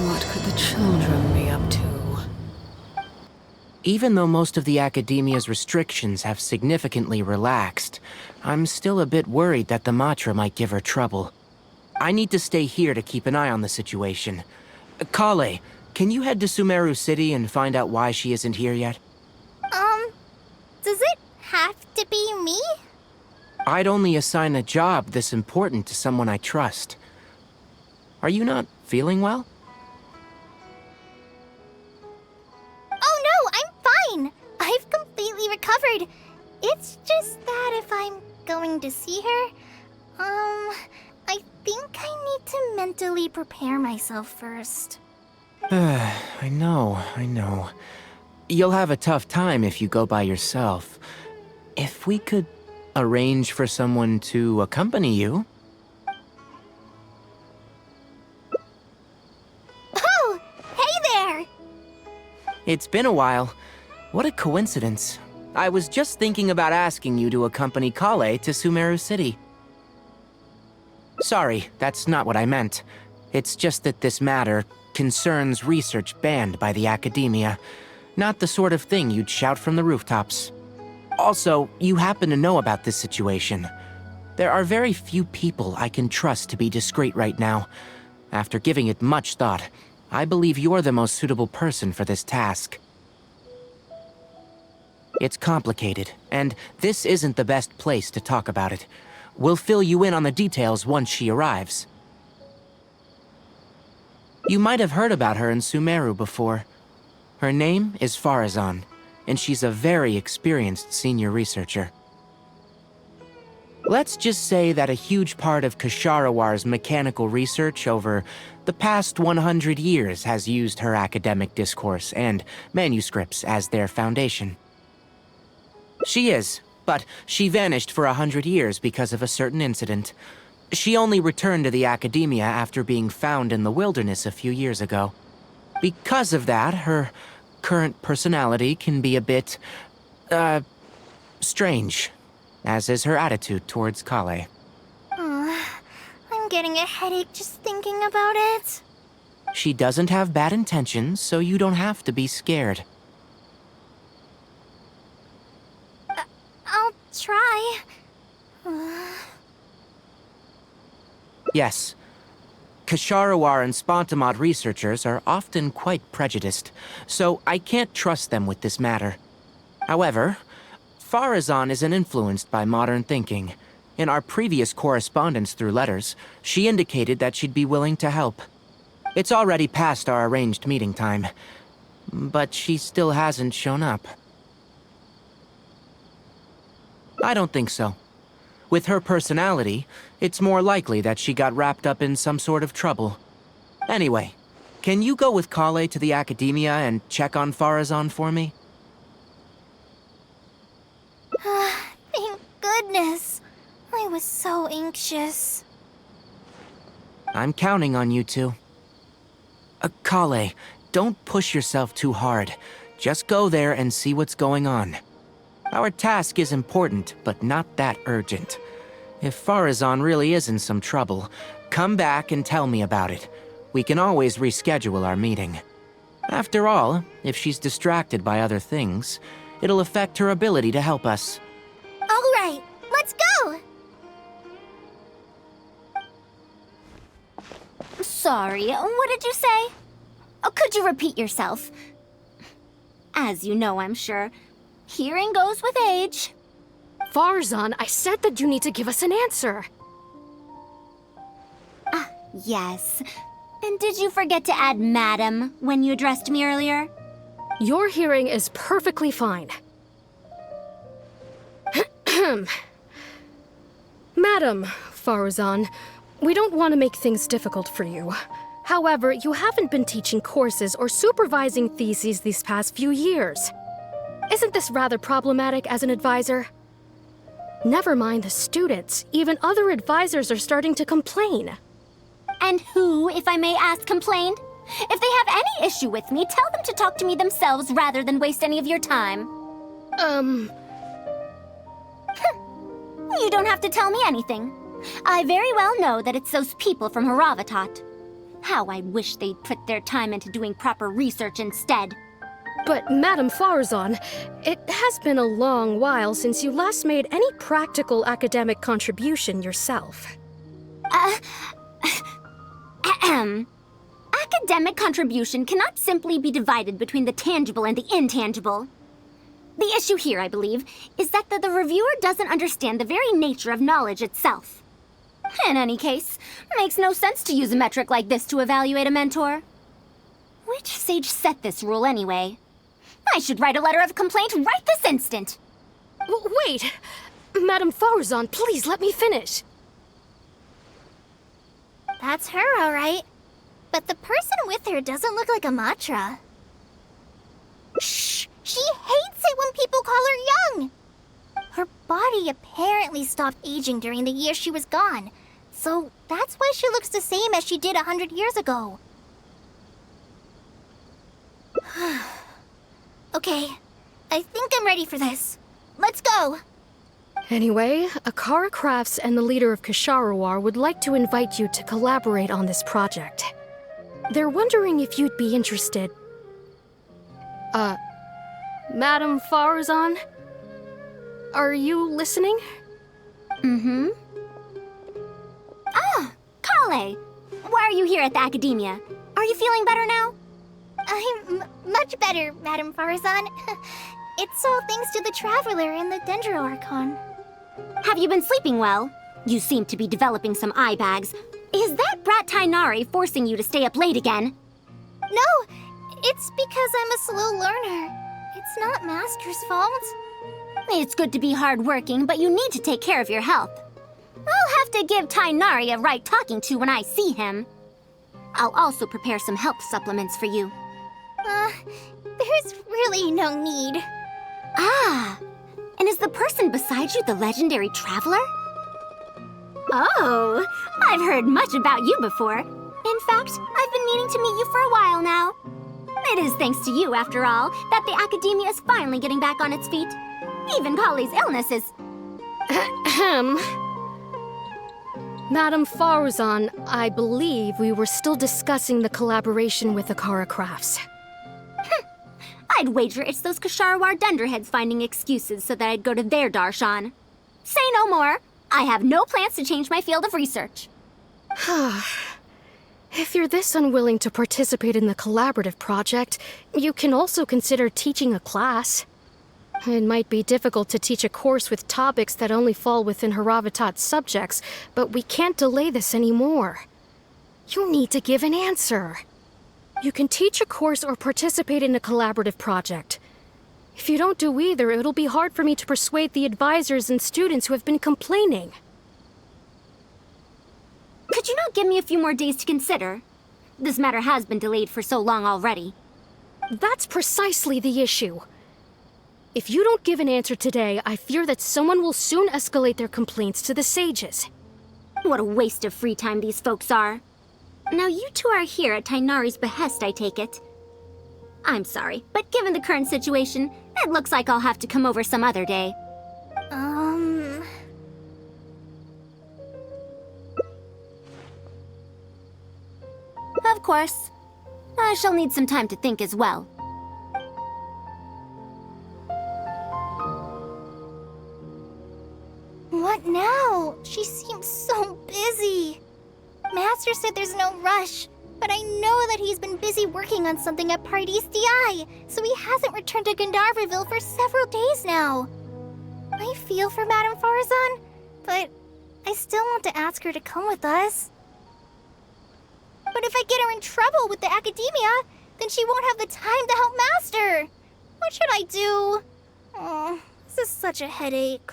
What could the children be up to? Even though most of the academia's restrictions have significantly relaxed, I'm still a bit worried that the Matra might give her trouble. I need to stay here to keep an eye on the situation. Kale, can you head to Sumeru City and find out why she isn't here yet? Does it have to be me? I'd only assign a job this important to someone I trust. Are you not feeling well? Oh no, I'm fine! I've completely recovered. It's just that if I'm going to see her, I think I need to mentally prepare myself first. I know. You'll have a tough time if you go by yourself. If we could arrange for someone to accompany you. Oh! Hey there! It's been a while. What a coincidence. I was just thinking about asking you to accompany Kale to Sumeru City. Sorry, that's not what I meant. It's just that this matter concerns research banned by the academia. Not the sort of thing you'd shout from the rooftops. Also, you happen to know about this situation. There are very few people I can trust to be discreet right now. After giving it much thought, I believe you're the most suitable person for this task. It's complicated, and this isn't the best place to talk about it. We'll fill you in on the details once she arrives. You might have heard about her in Sumeru before. Her name is Faruzan, and she's a very experienced senior researcher. Let's just say that a huge part of Kasharawar's mechanical research over the past 100 years has used her academic discourse and manuscripts as their foundation. She is, but she vanished for 100 years because of a certain incident. She only returned to the academia after being found in the wilderness a few years ago. Because of that, her current personality can be a bit, strange, as is her attitude towards Kale. I'm getting a headache just thinking about it. She doesn't have bad intentions, so you don't have to be scared. I'll try. Yes. Kasharawar and Spontamod researchers are often quite prejudiced, so I can't trust them with this matter. However, Faruzan isn't influenced by modern thinking. In our previous correspondence through letters, she indicated that she'd be willing to help. It's already past our arranged meeting time, but she still hasn't shown up. I don't think so. With her personality, it's more likely that she got wrapped up in some sort of trouble. Anyway, can you go with Kale to the academia and check on Faruzan for me? Thank goodness. I was so anxious. I'm counting on you two. Kale, don't push yourself too hard. Just go there and see what's going on. Our task is important, but not that urgent. If Faruzan really is in some trouble, come back and tell me about it. We can always reschedule our meeting. After all, if she's distracted by other things, it'll affect her ability to help us. All right, let's go! Sorry, what did you say? Oh, could you repeat yourself? As you know, I'm sure, hearing goes with age. Faruzan, I said that you need to give us an answer. Yes. And did you forget to add madam when you addressed me earlier? Your hearing is perfectly fine. Madam Faruzan, we don't want to make things difficult for you. However, you haven't been teaching courses or supervising theses these past few years. Isn't this rather problematic as an advisor? Never mind the students, even other advisors are starting to complain. And who, if I may ask, complained? If they have any issue with me, tell them to talk to me themselves rather than waste any of your time. You don't have to tell me anything. I very well know that it's those people from Haravatat. How I wish they'd put their time into doing proper research instead. But, Madame Faruzan, it has been a long while since you last made any practical academic contribution yourself. Ahem. Academic contribution cannot simply be divided between the tangible and the intangible. The issue here, I believe, is that the reviewer doesn't understand the very nature of knowledge itself. In any case, it makes no sense to use a metric like this to evaluate a mentor. Which sage set this rule anyway? I should write a letter of complaint right this instant. Wait! Madame Faruzan, please let me finish. That's her, all right. But the person with her doesn't look like a Matra. Shh! She hates it when people call her young! Her body apparently stopped aging during the year she was gone. So that's why she looks the same as she did 100 years ago. Okay, I think I'm ready for this. Let's go! Anyway, Akara Crafts and the leader of Ksharawar would like to invite you to collaborate on this project. They're wondering if you'd be interested. Madame Faruzan? Are you listening? Mm-hmm. Ah, Kale! Why are you here at the Academia? Are you feeling better now? I'm much better, Madame Faruzan. It's all thanks to the Traveler and the Dendro Archon. Have you been sleeping well? You seem to be developing some eye bags. Is that brat Tainari forcing you to stay up late again? No, it's because I'm a slow learner. It's not Master's fault. It's good to be hardworking, but you need to take care of your health. I'll have to give Tainari a right talking to when I see him. I'll also prepare some health supplements for you. There's really no need. Ah, and is the person beside you the legendary Traveler? Oh, I've heard much about you before. In fact, I've been meaning to meet you for a while now. It is thanks to you, after all, that the Academia is finally getting back on its feet. Even Kali's illness is... Ahem. Madame Faruzan, I believe we were still discussing the collaboration with Akara Crafts. I'd wager it's those Ksharawar dunderheads finding excuses so that I'd go to their darshan. Say no more. I have no plans to change my field of research. If you're this unwilling to participate in the collaborative project, you can also consider teaching a class. It might be difficult to teach a course with topics that only fall within Haravatat's subjects, but we can't delay this anymore. You need to give an answer. You can teach a course or participate in a collaborative project. If you don't do either, it'll be hard for me to persuade the advisors and students who have been complaining. Could you not give me a few more days to consider? This matter has been delayed for so long already. That's precisely the issue. If you don't give an answer today, I fear that someone will soon escalate their complaints to the sages. What a waste of free time these folks are. Now you two are here at Tainari's behest, I take it. I'm sorry, but given the current situation, it looks like I'll have to come over some other day. Of course. I shall need some time to think as well. What now? She seems so busy. Master said there's no rush, but I know that he's been busy working on something at Paradise DI, so he hasn't returned to Gandharvaville for several days now. I feel for Madame Faruzan, but I still want to ask her to come with us. But if I get her in trouble with the Academia, then she won't have the time to help Master. What should I do? Oh, this is such a headache.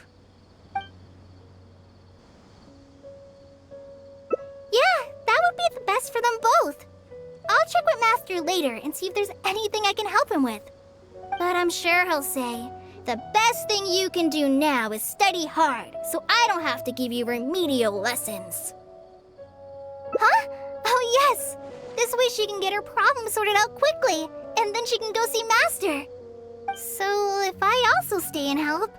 Yeah, that would be the best for them both. I'll check with Master later and see if there's anything I can help him with. But I'm sure he'll say, the best thing you can do now is study hard, so I don't have to give you remedial lessons. Huh? Oh yes! This way she can get her problem sorted out quickly, and then she can go see Master. So if I also stay and help...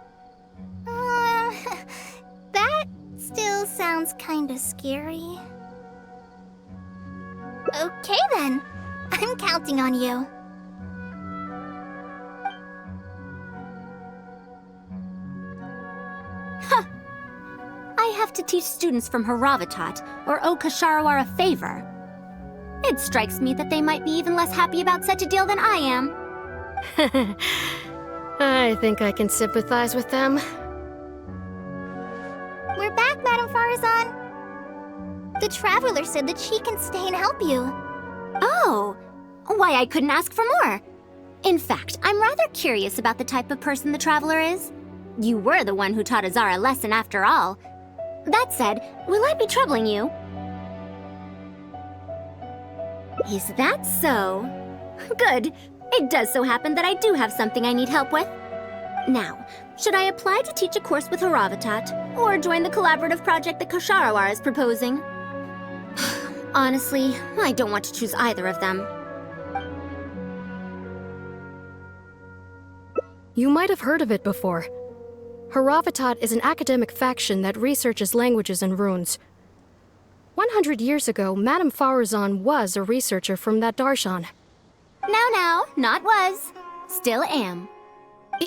that still sounds kinda scary. Okay then. I'm counting on you. I have to teach students from Haravatat, or owe Kasharawar a favor. It strikes me that they might be even less happy about such a deal than I am. I think I can sympathize with them. We're back, Madame Faruzan. The Traveler said that she can stay and help you. Oh, why I couldn't ask for more. In fact, I'm rather curious about the type of person the Traveler is. You were the one who taught Azara a lesson after all. That said, will I be troubling you? Is that so? Good. It does so happen that I do have something I need help with. Now, should I apply to teach a course with Haravatat, or join the collaborative project that Kasharawar is proposing? Honestly, I don't want to choose either of them. You might have heard of it before. Haravatat is an academic faction that researches languages and runes. 100 years ago, Madame Faruzan was a researcher from that darshan. Now, not was. Still am.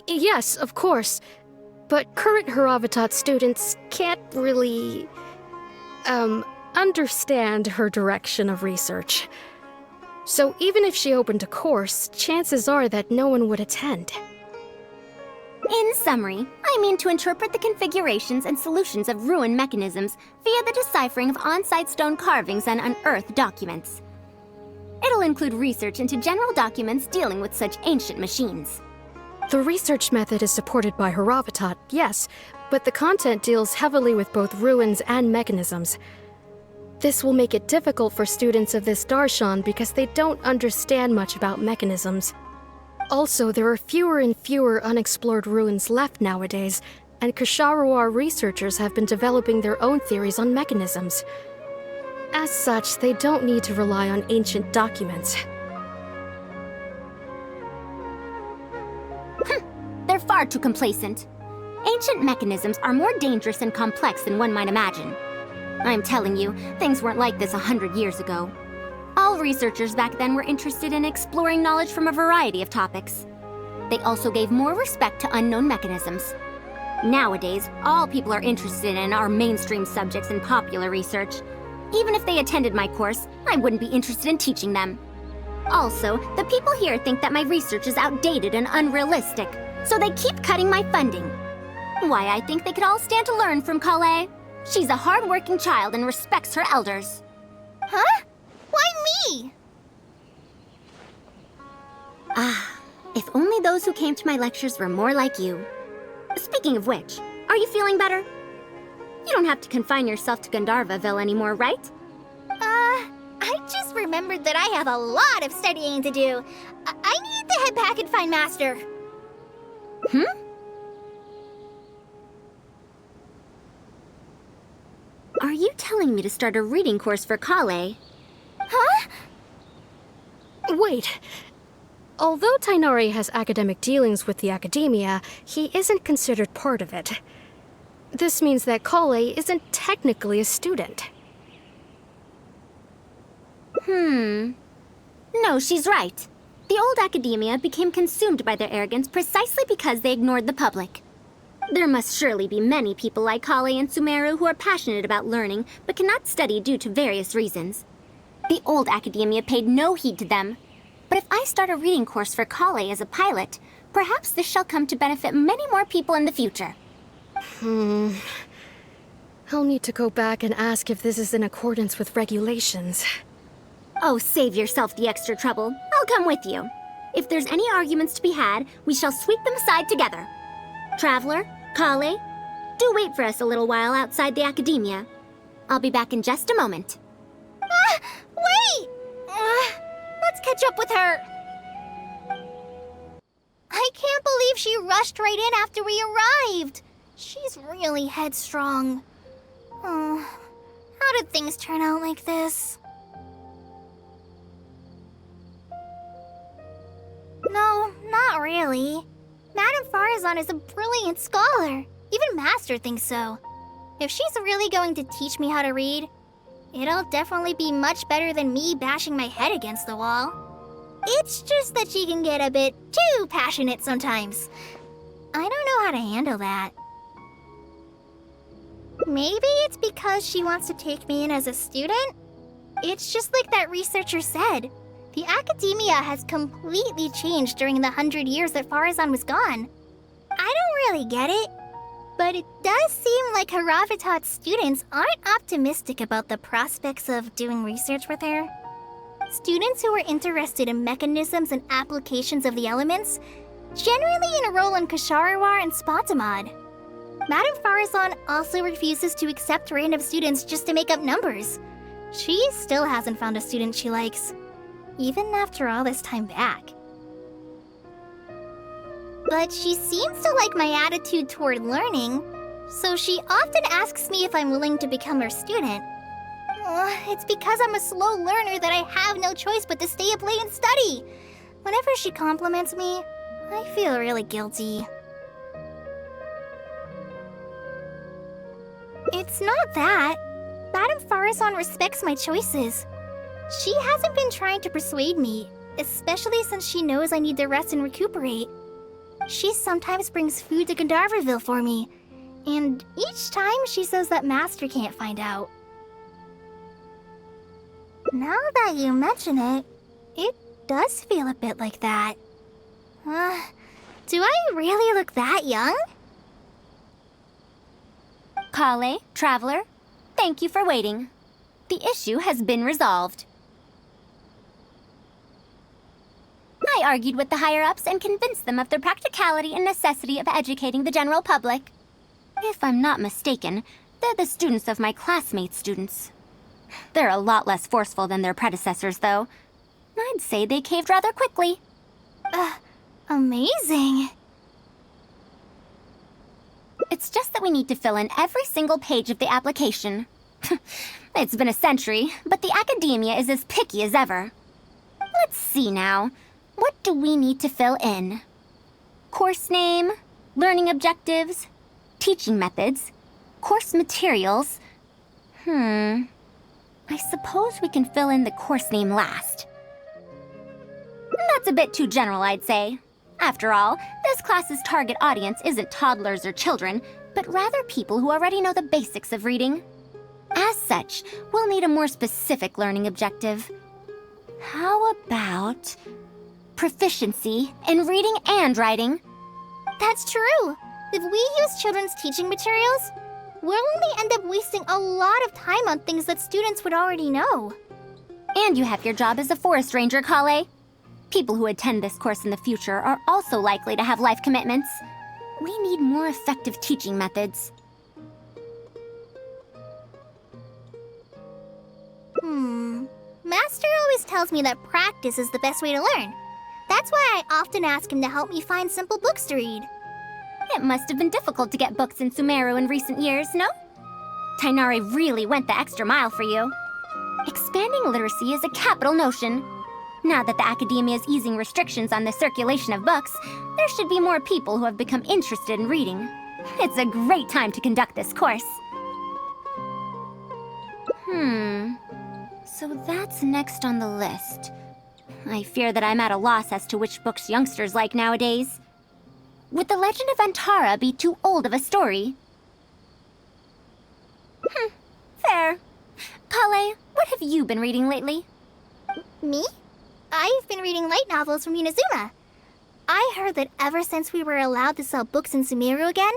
Yes, of course. But current Haravatat students can't really, understand her direction of research. So even if she opened a course, chances are that no one would attend. In summary, I mean to interpret the configurations and solutions of ruin mechanisms via the deciphering of on-site stone carvings and unearthed documents. It'll include research into general documents dealing with such ancient machines. The research method is supported by Haravatat, yes, but the content deals heavily with both ruins and mechanisms. This will make it difficult for students of this darshan because they don't understand much about mechanisms. Also, there are fewer and fewer unexplored ruins left nowadays, and Kasharawar researchers have been developing their own theories on mechanisms. As such, they don't need to rely on ancient documents. They're far too complacent. Ancient mechanisms are more dangerous and complex than one might imagine. I'm telling you, things weren't like this 100 years ago. All researchers back then were interested in exploring knowledge from a variety of topics. They also gave more respect to unknown mechanisms. Nowadays, all people are interested in are mainstream subjects in popular research. Even if they attended my course, I wouldn't be interested in teaching them. Also, the people here think that my research is outdated and unrealistic, so they keep cutting my funding. Why, I think they could all stand to learn from Kale. She's a hard-working child and respects her elders. Huh? Why me? If only those who came to my lectures were more like you. Speaking of which, are you feeling better? You don't have to confine yourself to Gandharvaville anymore, right? I just remembered that I have a lot of studying to do. I need to head back and find Master. Are you telling me to start a reading course for Kale? Huh? Wait. Although Tainari has academic dealings with the academia, he isn't considered part of it. This means that Kale isn't technically a student. No, she's right. The old academia became consumed by their arrogance precisely because they ignored the public. There must surely be many people like Kale and Sumeru who are passionate about learning but cannot study due to various reasons. The old academia paid no heed to them. But if I start a reading course for Kale as a pilot, perhaps this shall come to benefit many more people in the future. I'll need to go back and ask if this is in accordance with regulations. Oh, save yourself the extra trouble. I'll come with you. If there's any arguments to be had, we shall sweep them aside together. Traveler, Kale, do wait for us a little while outside the academia. I'll be back in just a moment. Wait! Let's catch up with her. I can't believe she rushed right in after we arrived. She's really headstrong. Oh, how did things turn out like this? No, not really. Madame Faruzan is a brilliant scholar. Even Master thinks so. If she's really going to teach me how to read, It'll definitely be much better than me bashing my head against the wall. It's just that she can get a bit too passionate sometimes. I don't know how to handle that. Maybe it's because she wants to take me in as a student? It's just like that researcher said. The academia has completely changed during the 100 years that Faruzan was gone. I don't really get it, but it does seem like Haravitat's students aren't optimistic about the prospects of doing research with her. Students who are interested in mechanisms and applications of the elements generally enroll in Kasharawar and Spatamod. Madame Faruzan also refuses to accept random students just to make up numbers. She still hasn't found a student she likes, even after all this time back. But she seems to like my attitude toward learning, so she often asks me if I'm willing to become her student. It's because I'm a slow learner that I have no choice but to stay up late and study. Whenever she compliments me, I feel really guilty. It's not that. Madame Faruzan respects my choices. She hasn't been trying to persuade me, especially since she knows I need to rest and recuperate. She sometimes brings food to Gandharvaville for me, and each time she says that Master can't find out. Now that you mention it, it does feel a bit like that. Do I really look that young? Kale, Traveler, thank you for waiting. The issue has been resolved. I argued with the higher-ups and convinced them of the practicality and necessity of educating the general public. If I'm not mistaken, they're the students of my classmates' students. They're a lot less forceful than their predecessors, though. I'd say they caved rather quickly. Amazing. It's just that we need to fill in every single page of the application. It's been a century, but the academia is as picky as ever. Let's see now. What do we need to fill in? Course name, learning objectives, teaching methods, course materials. I suppose we can fill in the course name last. That's a bit too general, I'd say. After all, this class's target audience isn't toddlers or children, but rather people who already know the basics of reading. As such, we'll need a more specific learning objective. How about proficiency in reading and writing? That's true. If we use children's teaching materials, we'll only end up wasting a lot of time on things that students would already know. And you have your job as a forest ranger, Kale. People who attend this course in the future are also likely to have life commitments. We need more effective teaching methods. Master always tells me that practice is the best way to learn. That's why I often ask him to help me find simple books to read. It must have been difficult to get books in Sumeru in recent years, no? Tainari really went the extra mile for you. Expanding literacy is a capital notion. Now that the academia is easing restrictions on the circulation of books, there should be more people who have become interested in reading. It's a great time to conduct this course. So that's next on the list. I fear that I'm at a loss as to which books youngsters like nowadays. Would The Legend of Antara be too old of a story? Fair. Kale, what have you been reading lately? Me? I've been reading light novels from Inazuma. I heard that ever since we were allowed to sell books in Sumeru again,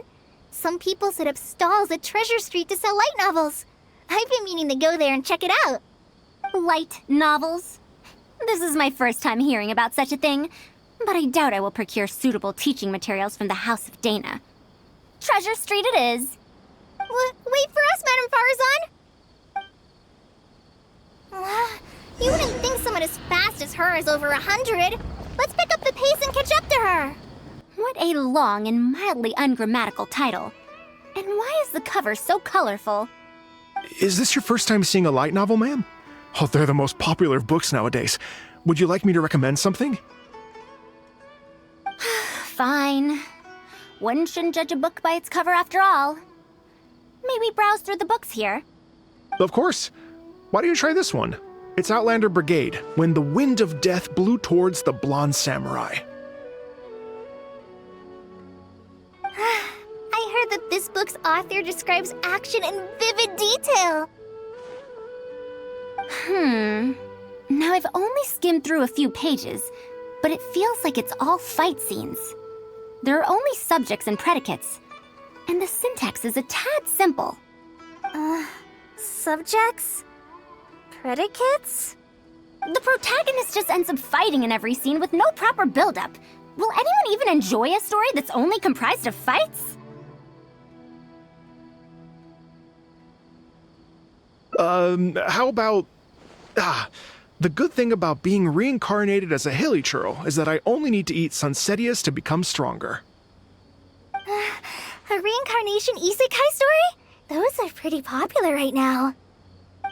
some people set up stalls at Treasure Street to sell light novels. I've been meaning to go there and check it out. Light novels? This is my first time hearing about such a thing, but I doubt I will procure suitable teaching materials from the House of Dana. Treasure Street it is. Wait for us, Madame Faruzan! You wouldn't think someone as fast as her is over 100. Let's pick up the pace and catch up to her. What a long and mildly ungrammatical title. And why is the cover so colorful? Is this your first time seeing a light novel, ma'am? Oh, they're the most popular of books nowadays. Would you like me to recommend something? Fine. One shouldn't judge a book by its cover after all. May we browse through the books here? Of course. Why don't you try this one? It's Outlander Brigade, when the wind of death blew towards the blonde samurai. I heard that this book's author describes action in vivid detail. Now I've only skimmed through a few pages, but it feels like it's all fight scenes. There are only subjects and predicates, and the syntax is a tad simple. Subjects? Predicates? The protagonist just ends up fighting in every scene with no proper build-up. Will anyone even enjoy a story that's only comprised of fights? How about... the good thing about being reincarnated as a hilly churl is that I only need to eat Sunsetias to become stronger. A reincarnation isekai story? Those are pretty popular right now.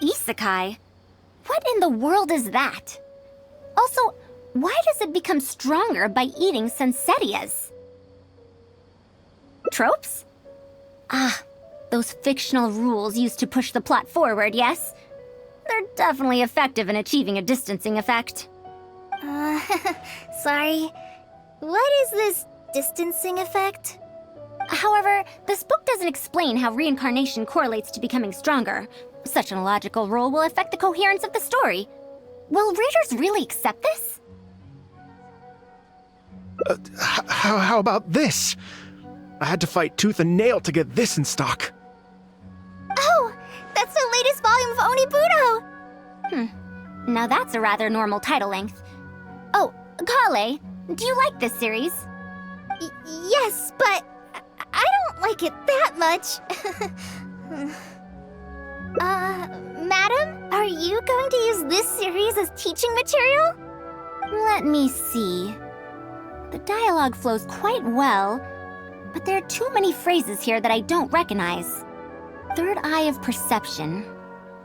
Isekai? What in the world is that? Also, why does it become stronger by eating Sunsetias? Tropes? Those fictional rules used to push the plot forward, yes? They're definitely effective in achieving a distancing effect. Sorry. What is this distancing effect? However, this book doesn't explain how reincarnation correlates to becoming stronger. Such an illogical rule will affect the coherence of the story. Will readers really accept this? How about this? I had to fight tooth and nail to get this in stock. Oh, that's the latest volume of Onibudo! Now that's a rather normal title length. Oh, Kale, do you like this series? Yes, but I don't like it that much. Madam, are you going to use this series as teaching material? Let me see. The dialogue flows quite well, but there are too many phrases here that I don't recognize. Third eye of perception,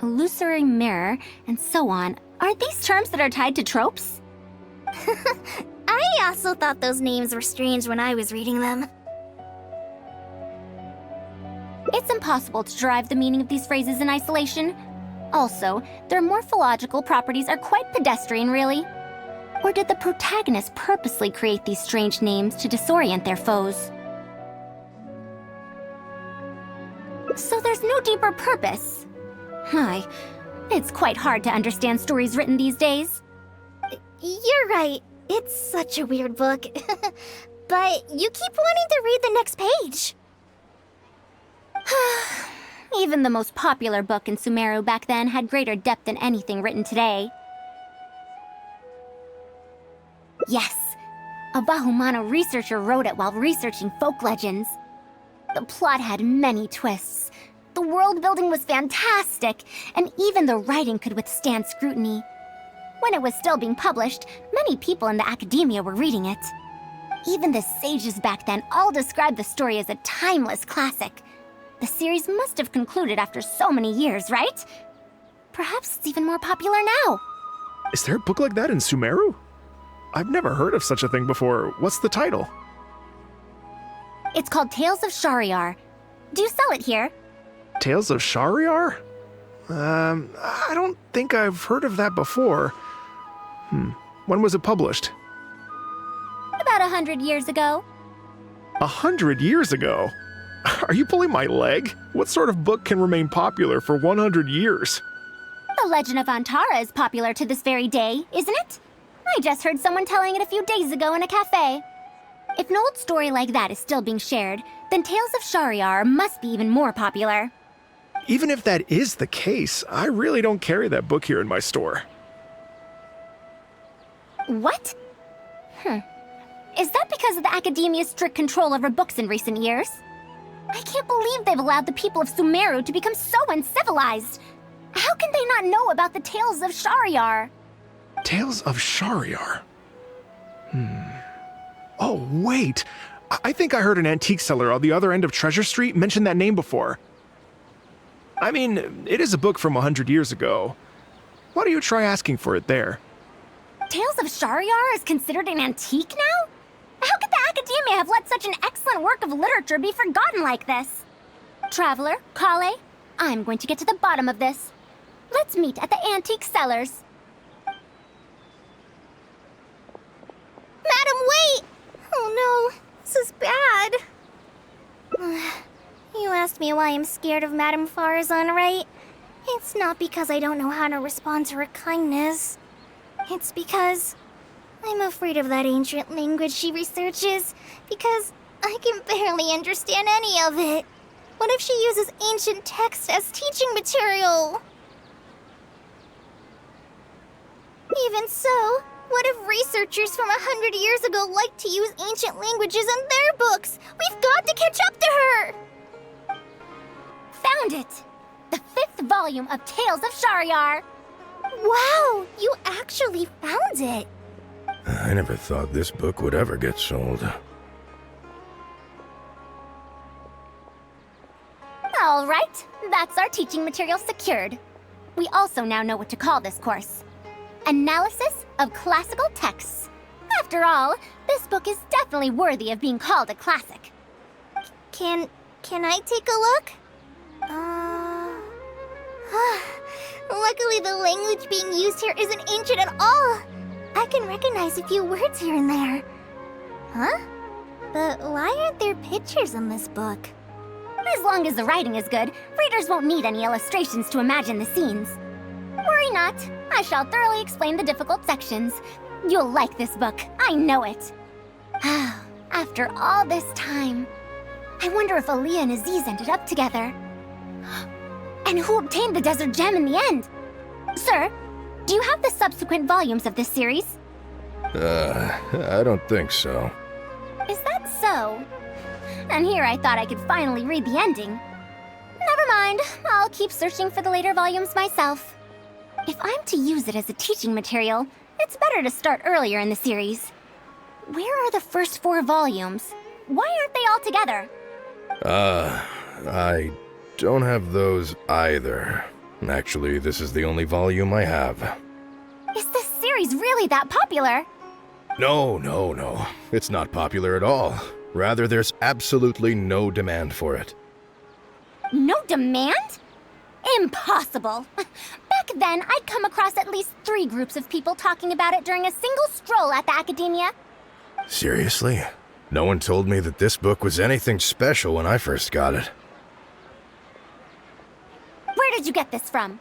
illusory mirror, and so on. Are these terms that are tied to tropes? I also thought those names were strange when I was reading them. It's impossible to derive the meaning of these phrases in isolation. Also, their morphological properties are quite pedestrian, really. Or did the protagonist purposely create these strange names to disorient their foes? So there's no deeper purpose. It's quite hard to understand stories written these days. You're right. It's such a weird book. But you keep wanting to read the next page. Even the most popular book in Sumeru back then had greater depth than anything written today. Yes, a Bahumano researcher wrote it while researching folk legends. The plot had many twists. The world building was fantastic, and even the writing could withstand scrutiny. When it was still being published, many people in the academia were reading it. Even the sages back then all described the story as a timeless classic. The series must have concluded after so many years, right? Perhaps it's even more popular now. Is there a book like that in Sumeru? I've never heard of such a thing before. What's the title? It's called Tales of Shariar. Do you sell it here? Tales of Shariar? I don't think I've heard of that before. When was it published? About 100 years ago. 100 years ago? Are you pulling my leg? What sort of book can remain popular for 100 years? The Legend of Antara is popular to this very day, isn't it? I just heard someone telling it a few days ago in a cafe. If an old story like that is still being shared, then Tales of Shariar must be even more popular. Even if that is the case, I really don't carry that book here in my store. What? Is that because of the academia's strict control over books in recent years? I can't believe they've allowed the people of Sumeru to become so uncivilized. How can they not know about the Tales of Shariar? Tales of Shariar? Oh, wait. I think I heard an antique seller on the other end of Treasure Street mention that name before. I mean, it is a book from 100 years ago. Why don't you try asking for it there? Tales of Shariar is considered an antique now? How could the academia have let such an excellent work of literature be forgotten like this? Traveler, Kale, I'm going to get to the bottom of this. Let's meet at the antique sellers. Madam, wait! Oh no, this is bad. You asked me why I'm scared of Madame Faruzan, right? It's not because I don't know how to respond to her kindness. It's because I'm afraid of that ancient language she researches, because I can barely understand any of it. What if she uses ancient texts as teaching material? Even so, what if researchers from 100 years ago like to use ancient languages in their books? We've got to catch up to her! Found it! The 5th volume of Tales of Shahryar! Wow, you actually found it! I never thought this book would ever get sold. All right, that's our teaching material secured. We also now know what to call this course. Analysis of Classical Texts. After all, this book is definitely worthy of being called a classic. Can I take a look? Luckily the language being used here isn't ancient at all. I can recognize a few words here and there. Huh? But why aren't there pictures in this book? As long as the writing is good, readers won't need any illustrations to imagine the scenes. Worry not, I shall thoroughly explain the difficult sections. You'll like this book, I know it. After all this time, I wonder if Aaliyah and Aziz ended up together. And who obtained the desert gem in the end? Sir, do you have the subsequent volumes of this series? I don't think so. Is that so? And here I thought I could finally read the ending. Never mind, I'll keep searching for the later volumes myself. If I'm to use it as a teaching material, it's better to start earlier in the series. Where are the first 4 volumes? Why aren't they all together? I don't have those either. Actually, this is the only volume I have. Is this series really that popular? No. It's not popular at all. Rather, there's absolutely no demand for it. No demand? Impossible! Back then, I'd come across at least 3 groups of people talking about it during a single stroll at the academia. Seriously? No one told me that this book was anything special when I first got it. Where did you get this from?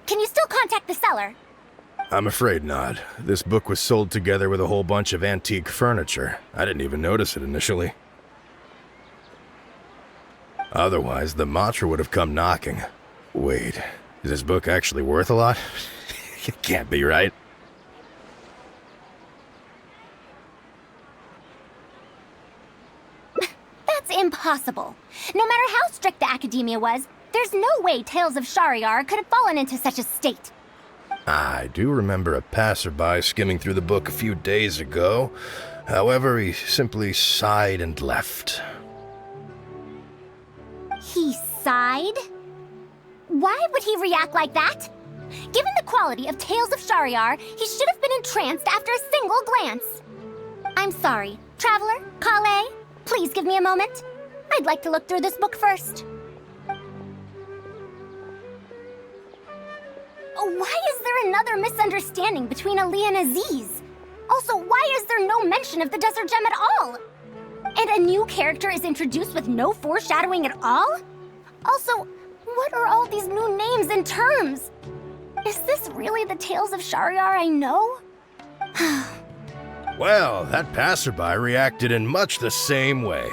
Can you still contact the seller? I'm afraid not. This book was sold together with a whole bunch of antique furniture. I didn't even notice it initially. Otherwise, the mantra would have come knocking. Wait, is this book actually worth a lot? It can't be, right? That's impossible. No matter how strict the academia was, there's no way Tales of Shahryar could have fallen into such a state. I do remember a passerby skimming through the book a few days ago. However, he simply sighed and left. He sighed? Why would he react like that? Given the quality of Tales of Shahryar, he should have been entranced after a single glance. I'm sorry. Traveler, Kale, please give me a moment. I'd like to look through this book first. Why is there another misunderstanding between Ali and Aziz? Also, why is there no mention of the desert gem at all? And a new character is introduced with no foreshadowing at all? Also, what are all these new names and terms? Is this really the Tales of Shahryar I know? Well, that passerby reacted in much the same way.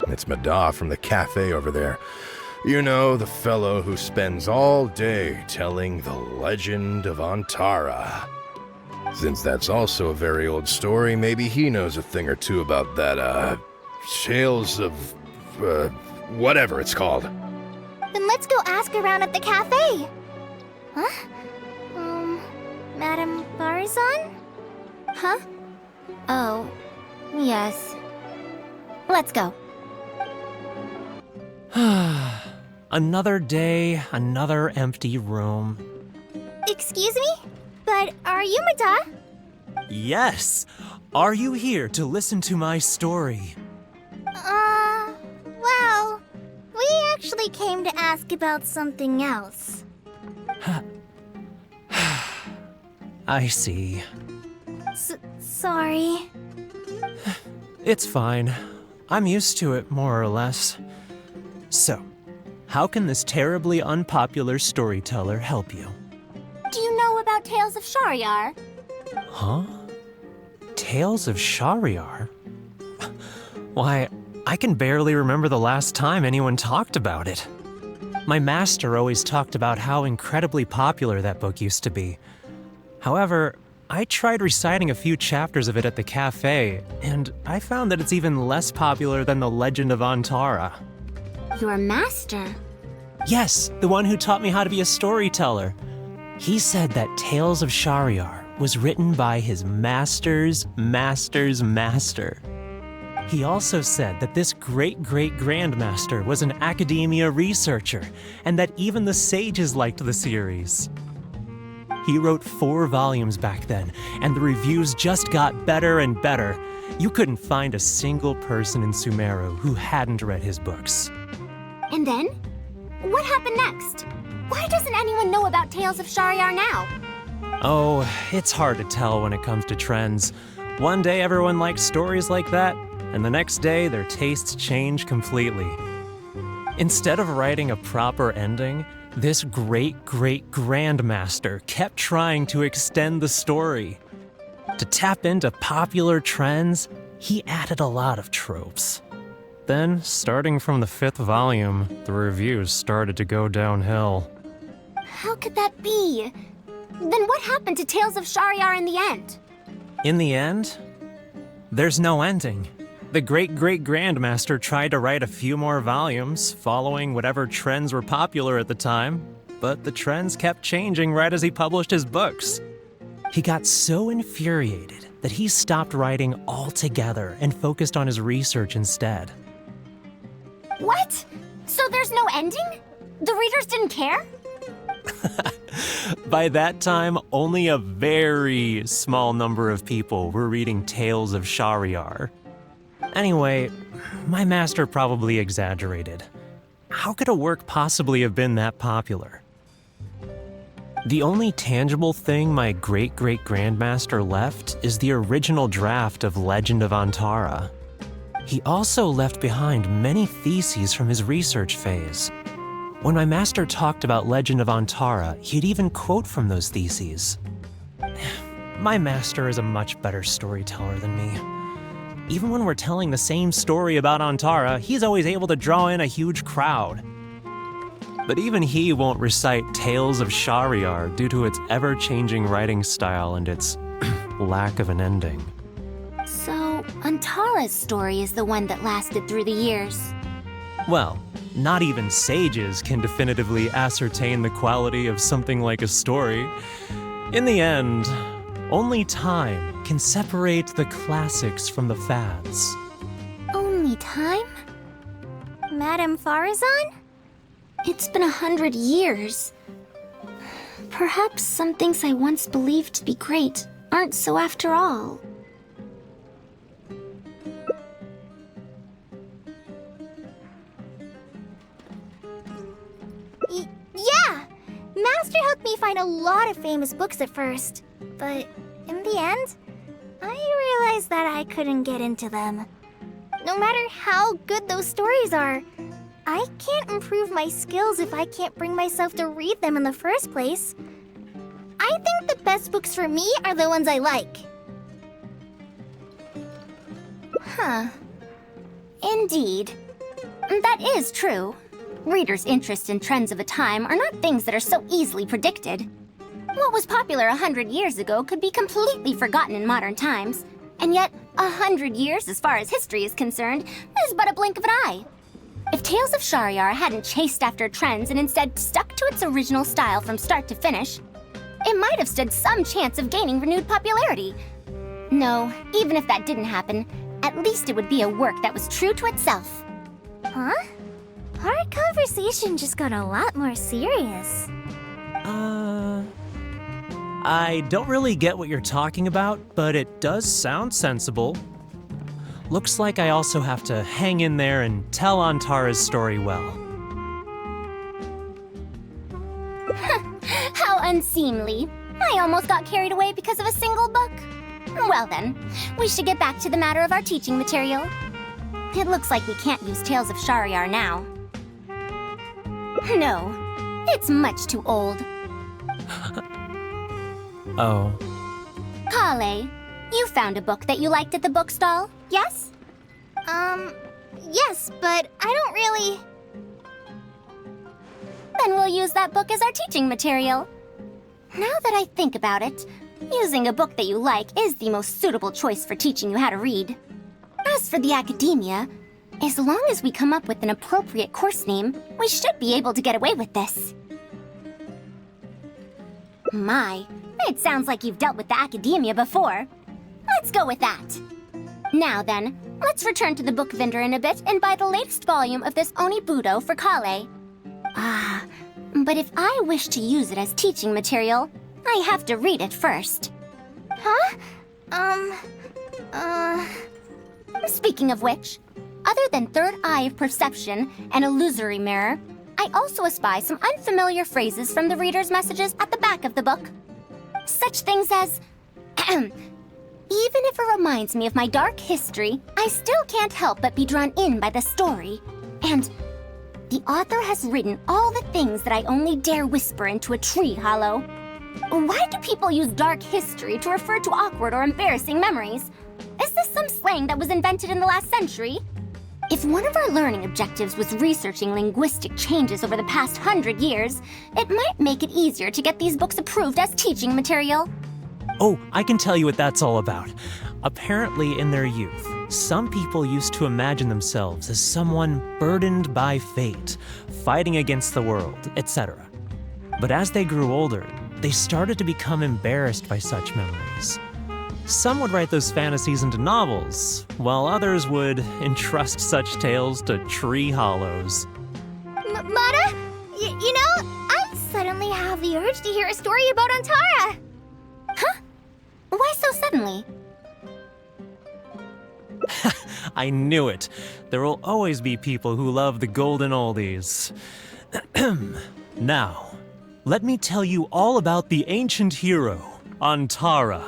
It's Mada from the cafe over there. You know, the fellow who spends all day telling the legend of Antara. Since that's also a very old story, maybe he knows a thing or two about that, Tales of, whatever it's called. Then let's go ask around at the cafe. Huh? Madame Faruzan? Huh? Oh, yes. Let's go. Another day, another empty room. Excuse me? But are you Mada? Yes! Are you here to listen to my story? Well, we actually came to ask about something else. I see. Sorry. It's fine. I'm used to it, more or less. So, how can this terribly unpopular storyteller help you? Do you know about Tales of Shariar? Huh? Tales of Shariar? Why, I can barely remember the last time anyone talked about it. My master always talked about how incredibly popular that book used to be. However, I tried reciting a few chapters of it at the cafe, and I found that it's even less popular than The Legend of Antara. Your master? Yes, the one who taught me how to be a storyteller. He said that Tales of Shariar was written by his master's master's master. He also said that this great-great-grandmaster was an academia researcher, and that even the sages liked the series. He wrote 4 volumes back then, and the reviews just got better and better. You couldn't find a single person in Sumeru who hadn't read his books. And then? What happened next? Why doesn't anyone know about Tales of Shariar now? Oh, it's hard to tell when it comes to trends. One day everyone likes stories like that, and the next day their tastes change completely. Instead of writing a proper ending, this great-great-grandmaster kept trying to extend the story. To tap into popular trends, he added a lot of tropes. Then, starting from the 5th volume, the reviews started to go downhill. How could that be? Then what happened to Tales of Shariar in the end? In the end, there's no ending. The great-great-grandmaster tried to write a few more volumes, following whatever trends were popular at the time, but the trends kept changing right as he published his books. He got so infuriated that he stopped writing altogether and focused on his research instead. What? So there's no ending? The readers didn't care? By that time, only a very small number of people were reading Tales of Shariar. Anyway, my master probably exaggerated. How could a work possibly have been that popular? The only tangible thing my great-great-grandmaster left is the original draft of Legend of Antara. He also left behind many theses from his research phase. When my master talked about Legend of Antara, he'd even quote from those theses. My master is a much better storyteller than me. Even when we're telling the same story about Antara, he's always able to draw in a huge crowd. But even he won't recite Tales of Shariar due to its ever-changing writing style and its lack of an ending. So, Antara's story is the one that lasted through the years. Well, not even sages can definitively ascertain the quality of something like a story. In the end, only time can separate the classics from the fads. Only time? Madam Faruzan? It's been 100 years. Perhaps some things I once believed to be great aren't so after all. Yeah! Master helped me find a lot of famous books at first, but in the end, I realized that I couldn't get into them. No matter how good those stories are, I can't improve my skills if I can't bring myself to read them in the first place. I think the best books for me are the ones I like. Huh. Indeed. That is true. Readers' interest in trends of a time are not things that are so easily predicted. What was popular 100 years ago could be completely forgotten in modern times. And yet, 100 years, as far as history is concerned, is but a blink of an eye. If Tales of Shariar hadn't chased after trends and instead stuck to its original style from start to finish, it might have stood some chance of gaining renewed popularity. No, even if that didn't happen, at least it would be a work that was true to itself. Huh? Our conversation just got a lot more serious. I don't really get what you're talking about, but it does sound sensible. Looks like I also have to hang in there and tell Antara's story well. How unseemly. I almost got carried away because of a single book. Well then, we should get back to the matter of our teaching material. It looks like we can't use Tales of Shariar now. No, it's much too old. Oh. Kale, you found a book that you liked at the bookstall, yes? Yes, but I don't really... Then we'll use that book as our teaching material. Now that I think about it, using a book that you like is the most suitable choice for teaching you how to read. As for the academia, as long as we come up with an appropriate course name, we should be able to get away with this. My, it sounds like you've dealt with the academia before. Let's go with that. Now then, let's return to the book vendor in a bit and buy the latest volume of this Onibudo for Kale. Ah, but if I wish to use it as teaching material, I have to read it first. Huh? Speaking of which, other than third eye of perception and illusory mirror, I also espy some unfamiliar phrases from the reader's messages at the back of the book. Such things as, even if it reminds me of my dark history, I still can't help but be drawn in by the story. And the author has written all the things that I only dare whisper into a tree hollow. Why do people use dark history to refer to awkward or embarrassing memories? Is this some slang that was invented in the last century? If one of our learning objectives was researching linguistic changes over the past 100 years, it might make it easier to get these books approved as teaching material. Oh, I can tell you what that's all about. Apparently, in their youth, some people used to imagine themselves as someone burdened by fate, fighting against the world, etc. But as they grew older, they started to become embarrassed by such memories. Some would write those fantasies into novels, while others would entrust such tales to tree hollows. Mata? You know, I suddenly have the urge to hear a story about Antara. Huh? Why so suddenly? I knew it. There will always be people who love the golden oldies. Now, let me tell you all about the ancient hero, Antara.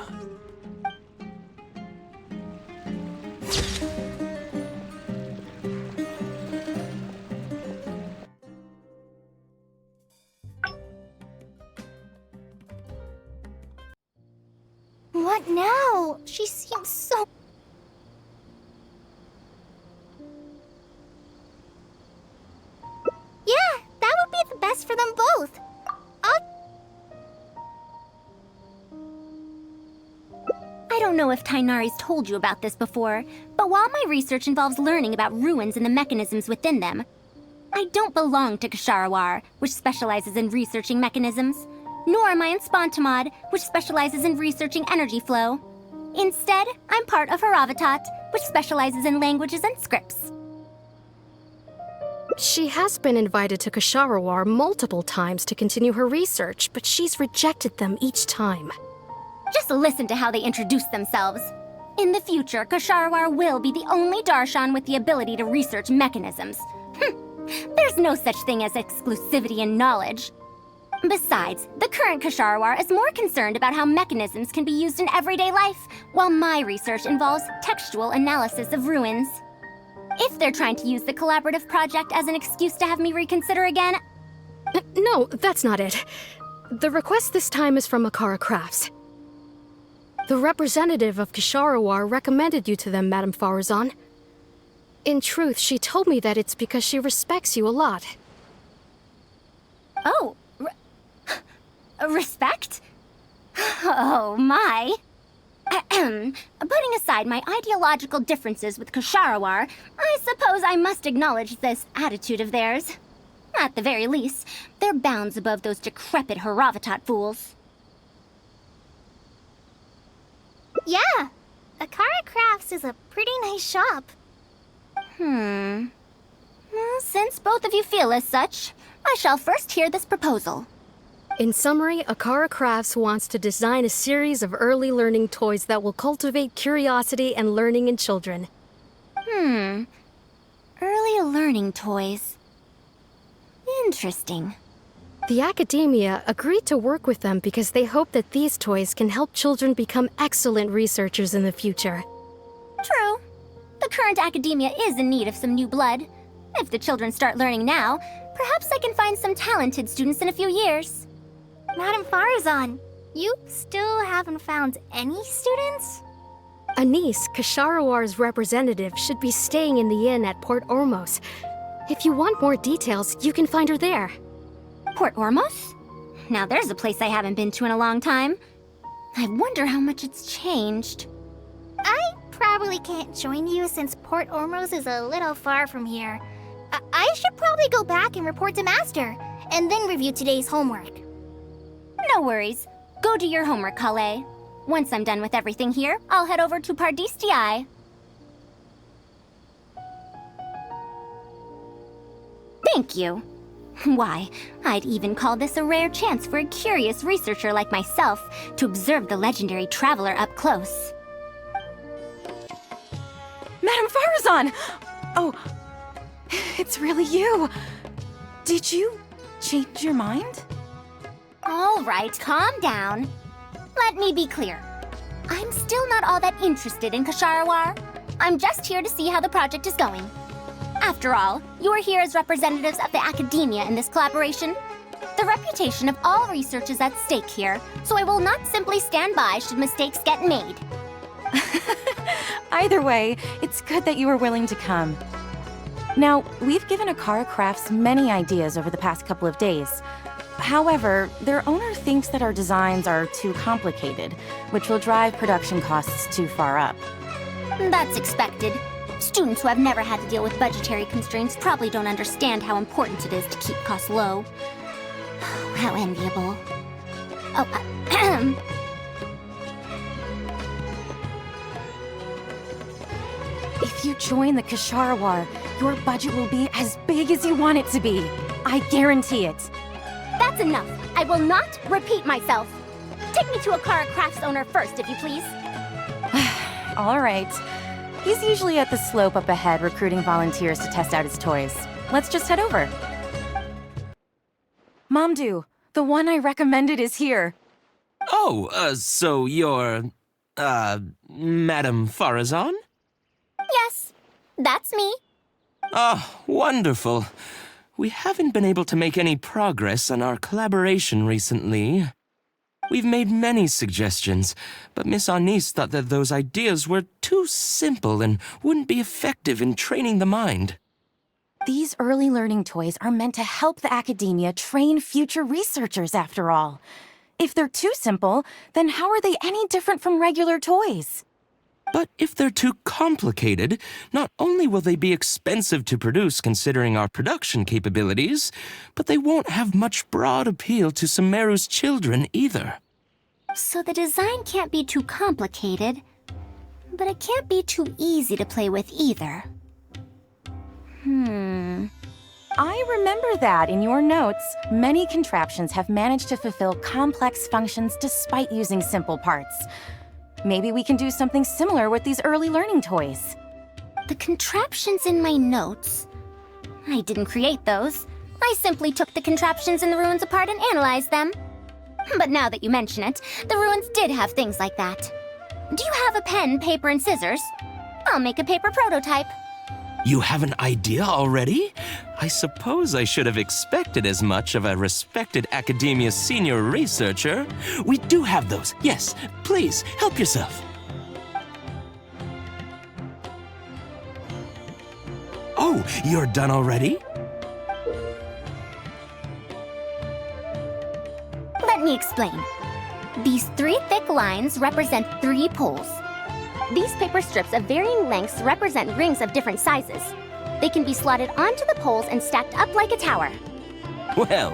What now? She seems so... Yeah, that would be the best for them both. I don't know if Tainari's told you about this before, but while my research involves learning about ruins and the mechanisms within them, I don't belong to Ksharawar, which specializes in researching mechanisms, nor am I in Spontamod, which specializes in researching energy flow. Instead, I'm part of Haravatat, which specializes in languages and scripts. She has been invited to Ksharawar multiple times to continue her research, but she's rejected them each time. Just listen to how they introduce themselves. In the future, Ksharawar will be the only Darshan with the ability to research mechanisms. There's no such thing as exclusivity in knowledge. Besides, the current Ksharawar is more concerned about how mechanisms can be used in everyday life, while my research involves textual analysis of ruins. If they're trying to use the collaborative project as an excuse to have me reconsider again... No, that's not it. The request this time is from Akara Crafts. The representative of Ksharawar recommended you to them, Madame Faruzan. In truth, she told me that it's because she respects you a lot. Oh, respect? Oh, my. Putting aside my ideological differences with Ksharawar, I suppose I must acknowledge this attitude of theirs. At the very least, they're bounds above those decrepit Haravatat fools. Yeah, Akara Crafts is a pretty nice shop. Well, since both of you feel as such, I shall first hear this proposal. In summary, Akara Crafts wants to design a series of early learning toys that will cultivate curiosity and learning in children. Early learning toys. Interesting. The academia agreed to work with them because they hope that these toys can help children become excellent researchers in the future. True. The current academia is in need of some new blood. If the children start learning now, perhaps I can find some talented students in a few years. Madam Faruzan, you still haven't found any students? Anise, Kasharawar's representative, should be staying in the inn at Port Ormos. If you want more details, you can find her there. Port Ormos? Now there's a place I haven't been to in a long time. I wonder how much it's changed. I probably can't join you since Port Ormos is a little far from here. I should probably go back and report to Master, and then review today's homework. No worries. Go do your homework, Kale. Once I'm done with everything here, I'll head over to Pardistii. Thank you. Why, I'd even call this a rare chance for a curious researcher like myself to observe the legendary traveler up close. Madam Faruzan! Oh, it's really you. Did you change your mind? All right, calm down. Let me be clear. I'm still not all that interested in Kasharawar. I'm just here to see how the project is going. After all, you're here as representatives of the academia in this collaboration. The reputation of all research is at stake here, so I will not simply stand by should mistakes get made. Either way, it's good that you were willing to come. Now, we've given Akara Crafts many ideas over the past couple of days. However, their owner thinks that our designs are too complicated, which will drive production costs too far up. That's expected. Students who have never had to deal with budgetary constraints probably don't understand how important it is to keep costs low. How enviable. Oh, If you join the Kasharawar, your budget will be as big as you want it to be. I guarantee it. That's enough. I will not repeat myself. Take me to Akara Crafts owner first, if you please. All right. He's usually at the slope up ahead recruiting volunteers to test out his toys. Let's just head over. Mamdu, the one I recommended is here. Oh, so you're, Madam Faruzan? Yes, that's me. Oh, wonderful. We haven't been able to make any progress on our collaboration recently. We've made many suggestions, but Miss Anise thought that those ideas were too simple and wouldn't be effective in training the mind. These early learning toys are meant to help the academia train future researchers, after all. If they're too simple, then how are they any different from regular toys? But if they're too complicated, not only will they be expensive to produce considering our production capabilities, but they won't have much broad appeal to Sumeru's children either. So the design can't be too complicated, but it can't be too easy to play with either. I remember that in your notes, many contraptions have managed to fulfill complex functions despite using simple parts. Maybe we can do something similar with these early learning toys. The contraptions in my notes? I didn't create those. I simply took the contraptions in the ruins apart and analyzed them. But now that you mention it, the ruins did have things like that. Do you have a pen, paper, and scissors? I'll make a paper prototype. You have an idea already? I suppose I should have expected as much of a respected academia senior researcher. We do have those. Yes, please, help yourself. Oh, you're done already? Let me explain. These 3 thick lines represent 3 poles. These paper strips of varying lengths represent rings of different sizes. They can be slotted onto the poles and stacked up like a tower. Well,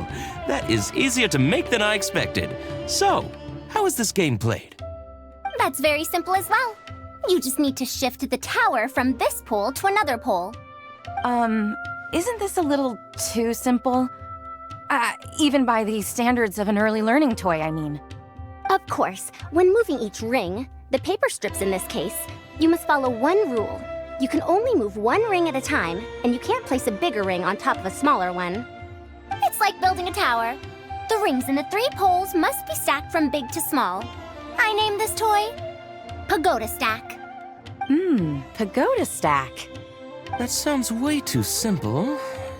that is easier to make than I expected. So, how is this game played? That's very simple as well. You just need to shift the tower from this pole to another pole. Isn't this a little too simple? Even by the standards of an early learning toy, I mean. Of course, when moving each ring, the paper strips in this case, you must follow one rule. You can only move one ring at a time, and you can't place a bigger ring on top of a smaller one. It's like building a tower. The rings in the 3 poles must be stacked from big to small. I named this toy Pagoda Stack. Pagoda stack. That sounds way too simple.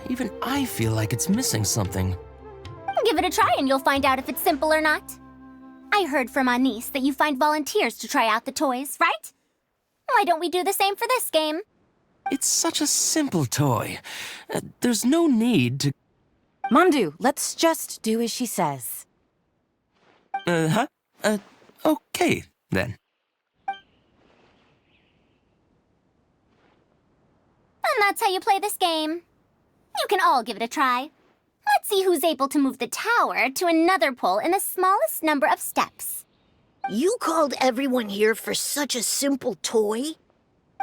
Even I feel like it's missing something. Give it a try and you'll find out if it's simple or not. I heard from Anise that you find volunteers to try out the toys, right? Why don't we do the same for this game? It's such a simple toy. There's no need to... Mandu, let's just do as she says. Okay, then. And that's how you play this game. You can all give it a try. Let's see who's able to move the tower to another pole in the smallest number of steps. You called everyone here for such a simple toy?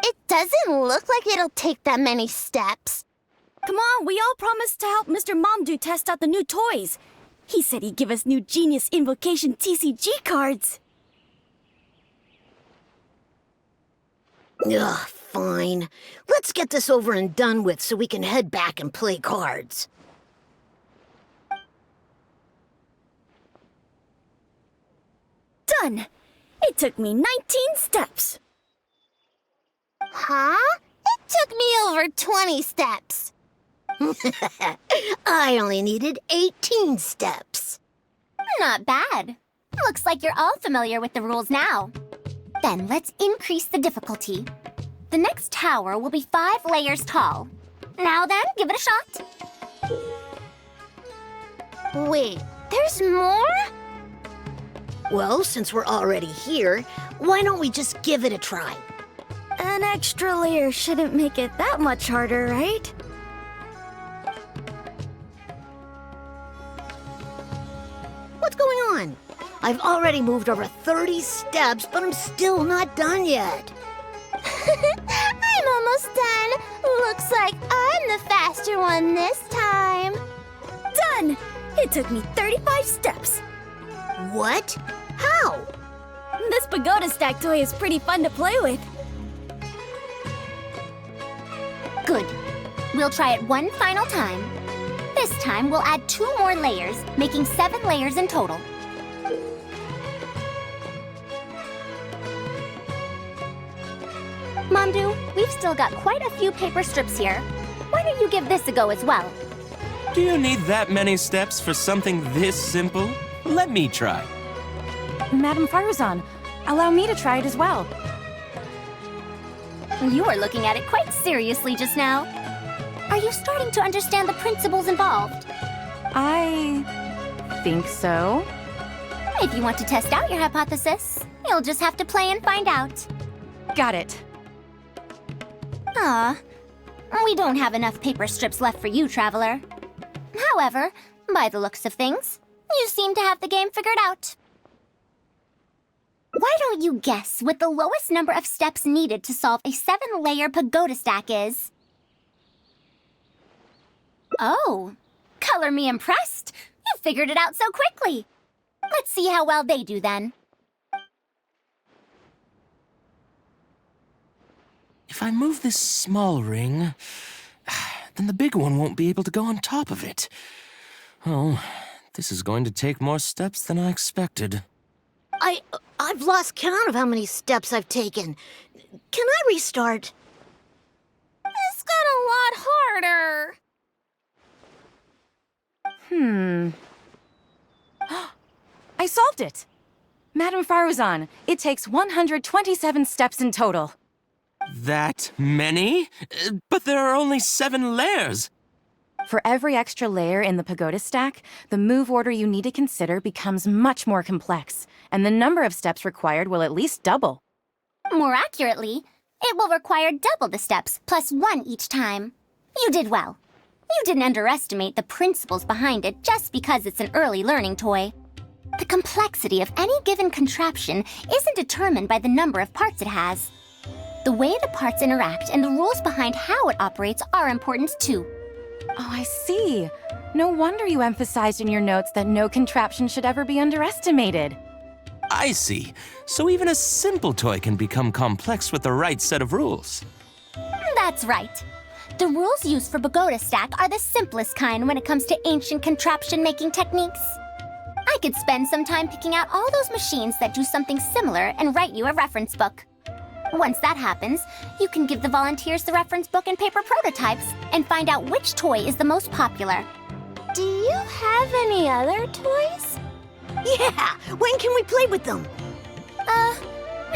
It doesn't look like it'll take that many steps. Come on, we all promised to help Mr. Mamdu test out the new toys. He said he'd give us new Genius Invocation TCG cards. Ugh, fine. Let's get this over and done with so we can head back and play cards. Done! It took me 19 steps. Huh? It took me over 20 steps. I only needed 18 steps. Not bad. Looks like you're all familiar with the rules now. Then let's increase the difficulty. The next tower will be 5 layers tall. Now then, give it a shot. Wait, there's more? Well, since we're already here, why don't we just give it a try? An extra layer shouldn't make it that much harder, right? What's going on? I've already moved over 30 steps, but I'm still not done yet. I'm almost done. Looks like I'm the faster one this time. Done! It took me 35 steps. What? How? This pagoda stack toy is pretty fun to play with. Good. We'll try it one final time. This time, we'll add 2 more layers, making 7 layers in total. Mamdu, we've still got quite a few paper strips here. Why don't you give this a go as well? Do you need that many steps for something this simple? Let me try. Madam Faruzan, allow me to try it as well. You were looking at it quite seriously just now. Are you starting to understand the principles involved? I think so. If you want to test out your hypothesis, you'll just have to play and find out. Got it. We don't have enough paper strips left for you, Traveler. However, by the looks of things, you seem to have the game figured out. Why don't you guess what the lowest number of steps needed to solve a 7-layer pagoda stack is? Oh, color me impressed. You figured it out so quickly. Let's see how well they do then. If I move this small ring, then the big one won't be able to go on top of it. Oh, this is going to take more steps than I expected. I've lost count of how many steps I've taken. Can I restart? This got a lot harder. I solved it! Madam Faruzan, it takes 127 steps in total. That many? But there are only 7 layers. For every extra layer in the pagoda stack, the move order you need to consider becomes much more complex, and the number of steps required will at least double. More accurately, it will require double the steps, plus 1 each time. You did well. You didn't underestimate the principles behind it just because it's an early learning toy. The complexity of any given contraption isn't determined by the number of parts it has. The way the parts interact and the rules behind how it operates are important too. Oh, I see. No wonder you emphasized in your notes that no contraption should ever be underestimated. I see. So even a simple toy can become complex with the right set of rules. That's right. The rules used for Pagoda Stack are the simplest kind when it comes to ancient contraption-making techniques. I could spend some time picking out all those machines that do something similar and write you a reference book. Once that happens, you can give the volunteers the reference book and paper prototypes and find out which toy is the most popular. Do you have any other toys? Yeah! When can we play with them?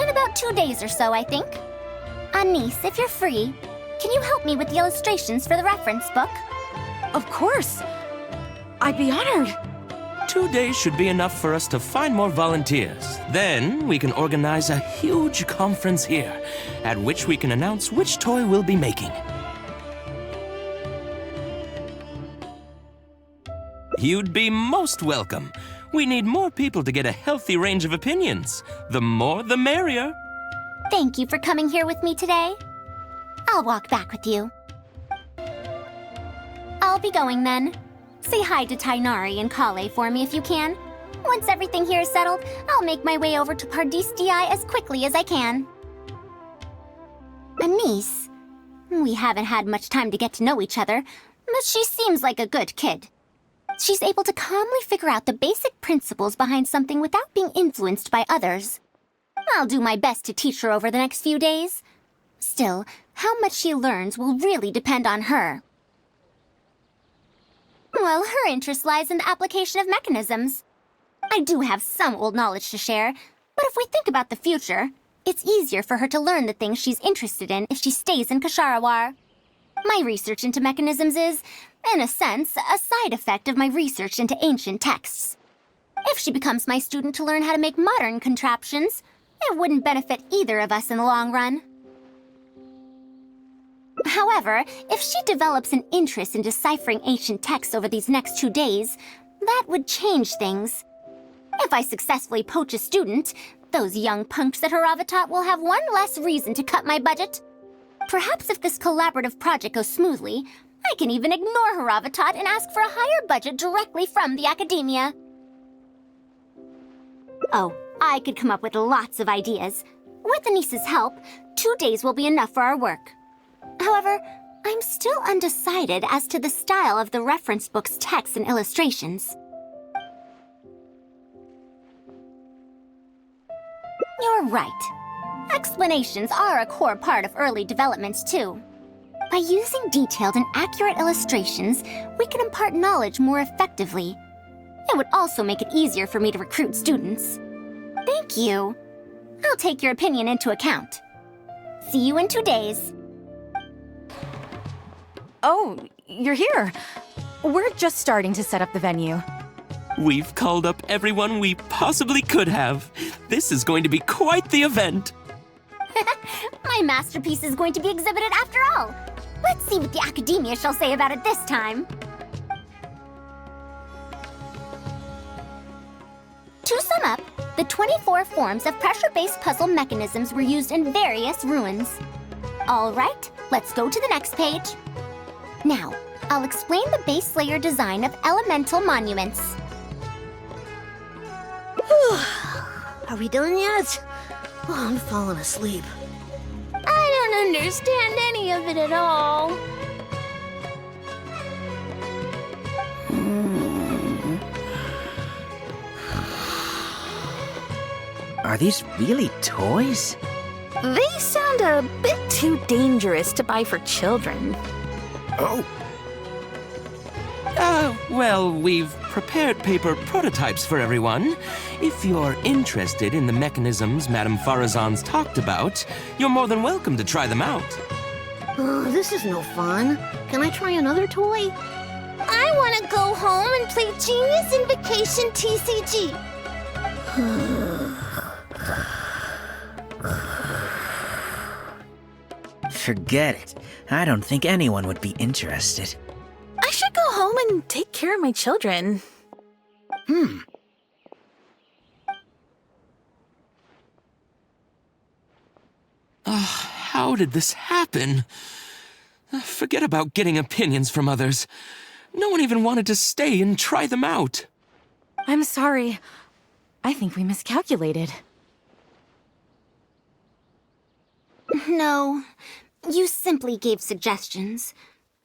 In about 2 days or so, I think. Anise, if you're free, can you help me with the illustrations for the reference book? Of course. I'd be honored. 2 days should be enough for us to find more volunteers. Then we can organize a huge conference here, at which we can announce which toy we'll be making. You'd be most welcome. We need more people to get a healthy range of opinions. The more, the merrier. Thank you for coming here with me today. I'll walk back with you. I'll be going then. Say hi to Tainari and Kale for me if you can. Once everything here is settled, I'll make my way over to Pardistii as quickly as I can. Anise, we haven't had much time to get to know each other, but she seems like a good kid. She's able to calmly figure out the basic principles behind something without being influenced by others. I'll do my best to teach her over the next few days. Still, how much she learns will really depend on her. Well, her interest lies in the application of mechanisms. I do have some old knowledge to share, but if we think about the future, it's easier for her to learn the things she's interested in if she stays in Kasharawar. My research into mechanisms is, in a sense, a side effect of my research into ancient texts. If she becomes my student to learn how to make modern contraptions, it wouldn't benefit either of us in the long run. However, if she develops an interest in deciphering ancient texts over these next 2 days, that would change things. If I successfully poach a student, those young punks at Haravatat will have one less reason to cut my budget. Perhaps if this collaborative project goes smoothly, I can even ignore Haravatat and ask for a higher budget directly from the academia. Oh, I could come up with lots of ideas. With Anise's help, 2 days will be enough for our work. However, I'm still undecided as to the style of the reference book's text and illustrations. You're right. Explanations are a core part of early developments, too. By using detailed and accurate illustrations, we can impart knowledge more effectively. It would also make it easier for me to recruit students. Thank you. I'll take your opinion into account. See you in 2 days. Oh, you're here. We're just starting to set up the venue. We've called up everyone we possibly could have. This is going to be quite the event. My masterpiece is going to be exhibited after all. Let's see what the academia shall say about it this time. To sum up, the 24 forms of pressure-based puzzle mechanisms were used in various ruins. All right, let's go to the next page. Now, I'll explain the base layer design of elemental monuments. Are we done yet? Oh, I'm falling asleep. I don't understand any of it at all. Are these really toys? They sound a bit too dangerous to buy for children. Oh, Well, we've prepared paper prototypes for everyone. If you're interested in the mechanisms Madame Faruzan's talked about, you're more than welcome to try them out. Oh, this is no fun. Can I try another toy? I want to go home and play Genius Invocation TCG. forget it. I don't think anyone would be interested. I should go home and take care of my children. How did this happen? Forget about getting opinions from others. No one even wanted to stay and try them out. I'm sorry. I think we miscalculated. No, you simply gave suggestions.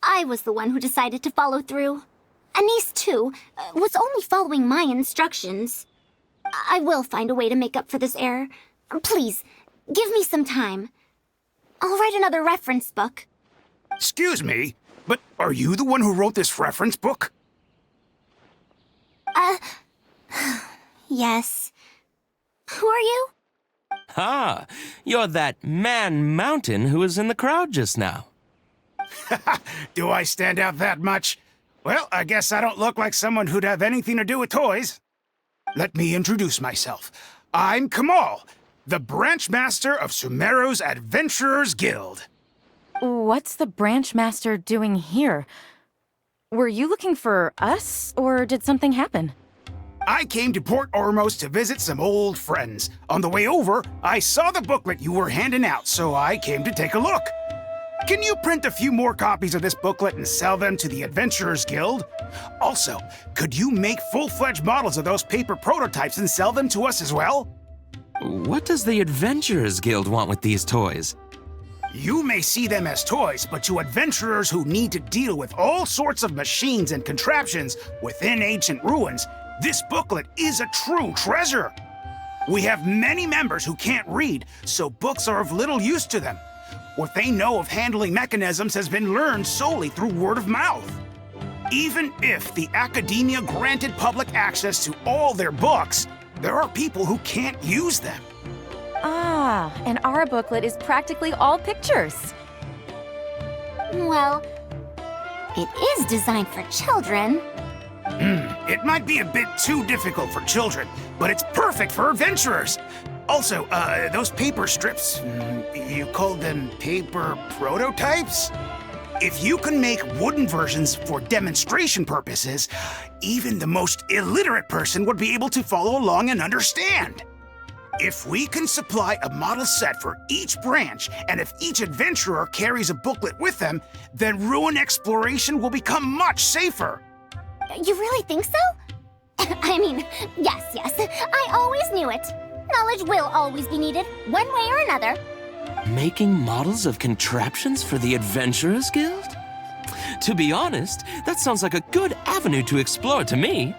I was the one who decided to follow through. Anise, too, was only following my instructions. I will find a way to make up for this error. Please, give me some time. I'll write another reference book. Excuse me, but are you the one who wrote this reference book? Yes. Who are you? Ah, you're that man Mountain who was in the crowd just now. Do I stand out that much? Well, I guess I don't look like someone who'd have anything to do with toys. Let me introduce myself. I'm Kamal, the branch master of Sumeru's Adventurers Guild. What's the branch master doing here? Were you looking for us, or did something happen? I came to Port Ormos to visit some old friends. On the way over, I saw the booklet you were handing out, so I came to take a look. Can you print a few more copies of this booklet and sell them to the Adventurers Guild? Also, could you make full-fledged models of those paper prototypes and sell them to us as well? What does the Adventurers Guild want with these toys? You may see them as toys, but to adventurers who need to deal with all sorts of machines and contraptions within ancient ruins, this booklet is a true treasure. We have many members who can't read, so books are of little use to them. What they know of handling mechanisms has been learned solely through word of mouth. Even if the academia granted public access to all their books, there are people who can't use them. Ah, and our booklet is practically all pictures. Well, it is designed for children. It might be a bit too difficult for children, but it's perfect for adventurers. Also, those paper strips, you called them paper prototypes? If you can make wooden versions for demonstration purposes, even the most illiterate person would be able to follow along and understand. If we can supply a model set for each branch, and if each adventurer carries a booklet with them, then ruin exploration will become much safer. You really think so? I mean, yes, I always knew it. Knowledge will always be needed, one way or another. Making models of contraptions for the Adventurers Guild? To be honest, that sounds like a good avenue to explore to me.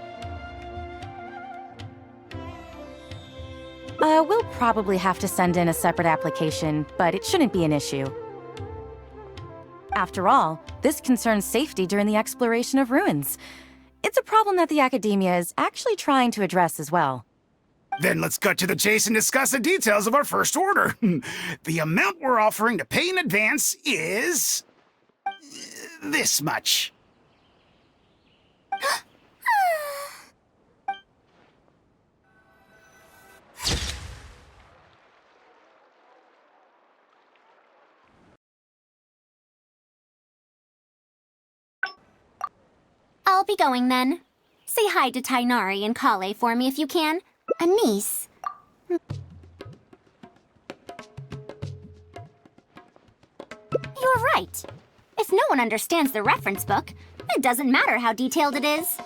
We'll probably have to send in a separate application, but it shouldn't be an issue. After all, this concerns safety during the exploration of ruins. It's a problem that the academia is actually trying to address as well. Then let's cut to the chase and discuss the details of our first order. The amount we're offering to pay in advance is this much. I'll be going then. Say hi to Tainari and Kale for me if you can. Anise. You're right. If no one understands the reference book, it doesn't matter how detailed it is.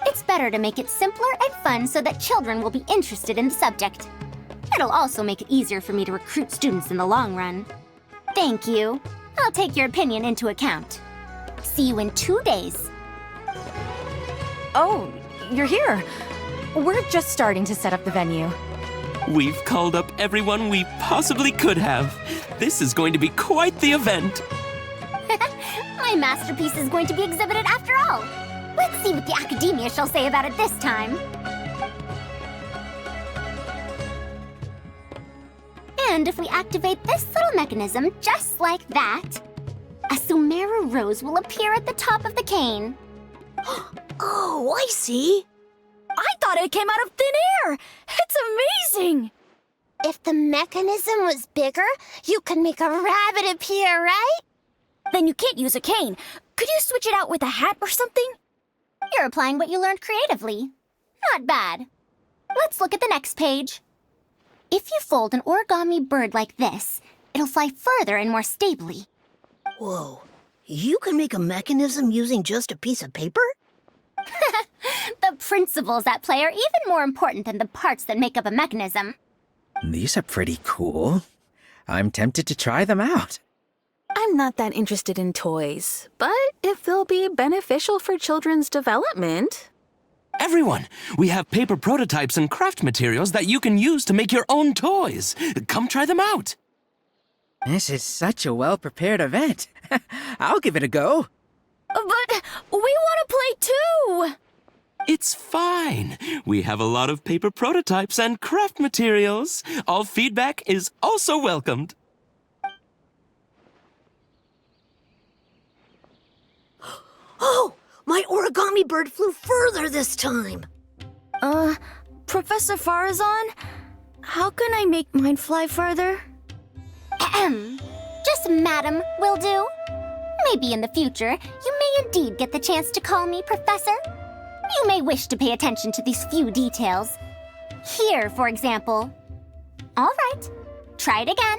It's better to make it simpler and fun so that children will be interested in the subject. It'll also make it easier for me to recruit students in the long run. Thank you. I'll take your opinion into account. See you in 2 days. Oh, you're here. We're just starting to set up the venue. We've called up everyone we possibly could have. This is going to be quite the event. My masterpiece is going to be exhibited after all. Let's see what the academia shall say about it this time. And if we activate this little mechanism just like that, a Sumeru rose will appear at the top of the cane. Oh, I see. I thought it came out of thin air! It's amazing! If the mechanism was bigger, you could make a rabbit appear, right? Then you can't use a cane. Could you switch it out with a hat or something? You're applying what you learned creatively. Not bad. Let's look at the next page. If you fold an origami bird like this, it'll fly further and more stably. Whoa. You can make a mechanism using just a piece of paper? The principles at play are even more important than the parts that make up a mechanism. These are pretty cool. I'm tempted to try them out. I'm not that interested in toys, but if they'll be beneficial for children's development... Everyone, we have paper prototypes and craft materials that you can use to make your own toys. Come try them out. This is such a well-prepared event. I'll give it a go. But we want to play too! It's fine. We have a lot of paper prototypes and craft materials. All feedback is also welcomed. Oh, my origami bird flew further this time. Professor Faruzan, how can I make mine fly further? Just Madam will do. Maybe in the future, you may indeed get the chance to call me Professor. You may wish to pay attention to these few details. Here, for example. All right, try it again.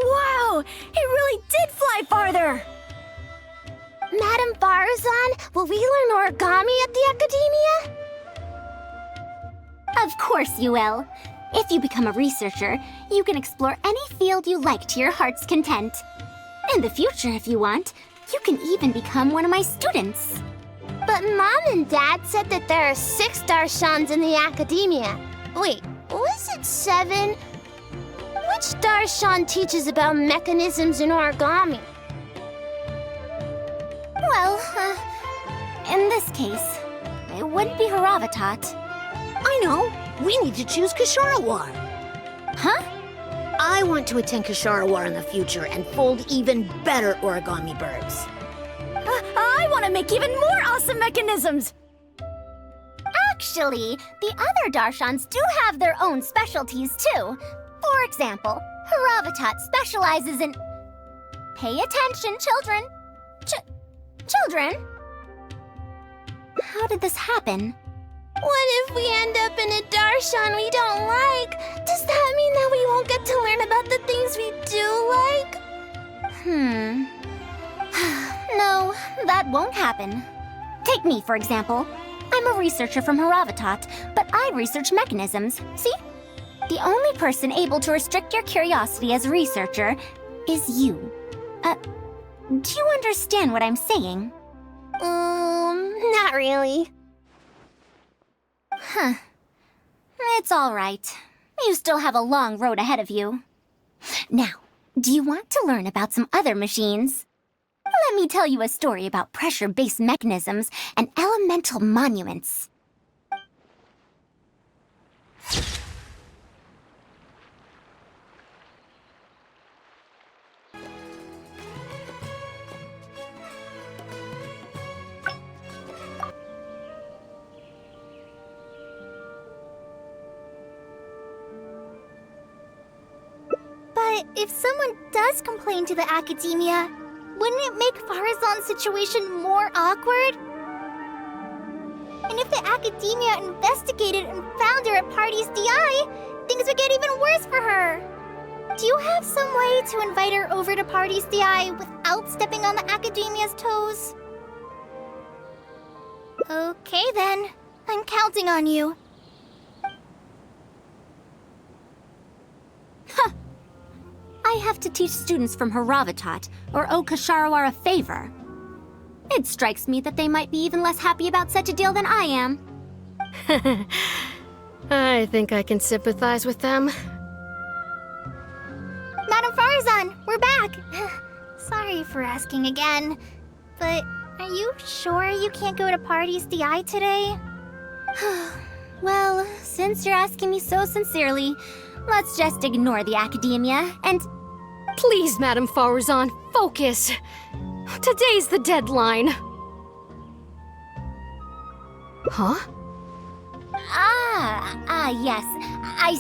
Wow, it really did fly farther! Madam Faruzan, will we learn origami at the Academia? Of course you will. If you become a researcher, you can explore any field you like to your heart's content. In the future, if you want, you can even become one of my students. But Mom and Dad said that there are 6 Darshans in the Academia. Wait, was it 7? Which Darshan teaches about mechanisms in origami? Well, in this case, it wouldn't be Haravatat. I know. We need to choose Kasharawar. Huh? I want to attend Kasharawar in the future and fold even better origami birds. I want to make even more awesome mechanisms! Actually, the other Darshans do have their own specialties too. For example, Haravatat specializes in... Pay attention, children. Children? How did this happen? What if we end up in a Darshan we don't like? Does that mean that we won't get to learn about the things we do like? No, that won't happen. Take me, for example. I'm a researcher from Haravatat, but I research mechanisms. See? The only person able to restrict your curiosity as a researcher is you. Do you understand what I'm saying? Not really. Huh. It's all right. You still have a long road ahead of you. Now, do you want to learn about some other machines? Let me tell you a story about pressure-based mechanisms and elemental monuments. But if someone does complain to the Academia, wouldn't it make Faruzan's situation more awkward? And if the Academia investigated and found her at Party's DI, things would get even worse for her. Do you have some way to invite her over to Party's DI without stepping on the Academia's toes? Okay then, I'm counting on you. I have to teach students from Haravatat or owe Kasharawar a favor. It strikes me that they might be even less happy about such a deal than I am. I think I can sympathize with them. Madam Faruzan, we're back! Sorry for asking again, but are you sure you can't go to Party's DI today? Well, since you're asking me so sincerely, let's just ignore the Academia and... Please, Madam Faruzan, focus. Today's the deadline. Huh? Yes. I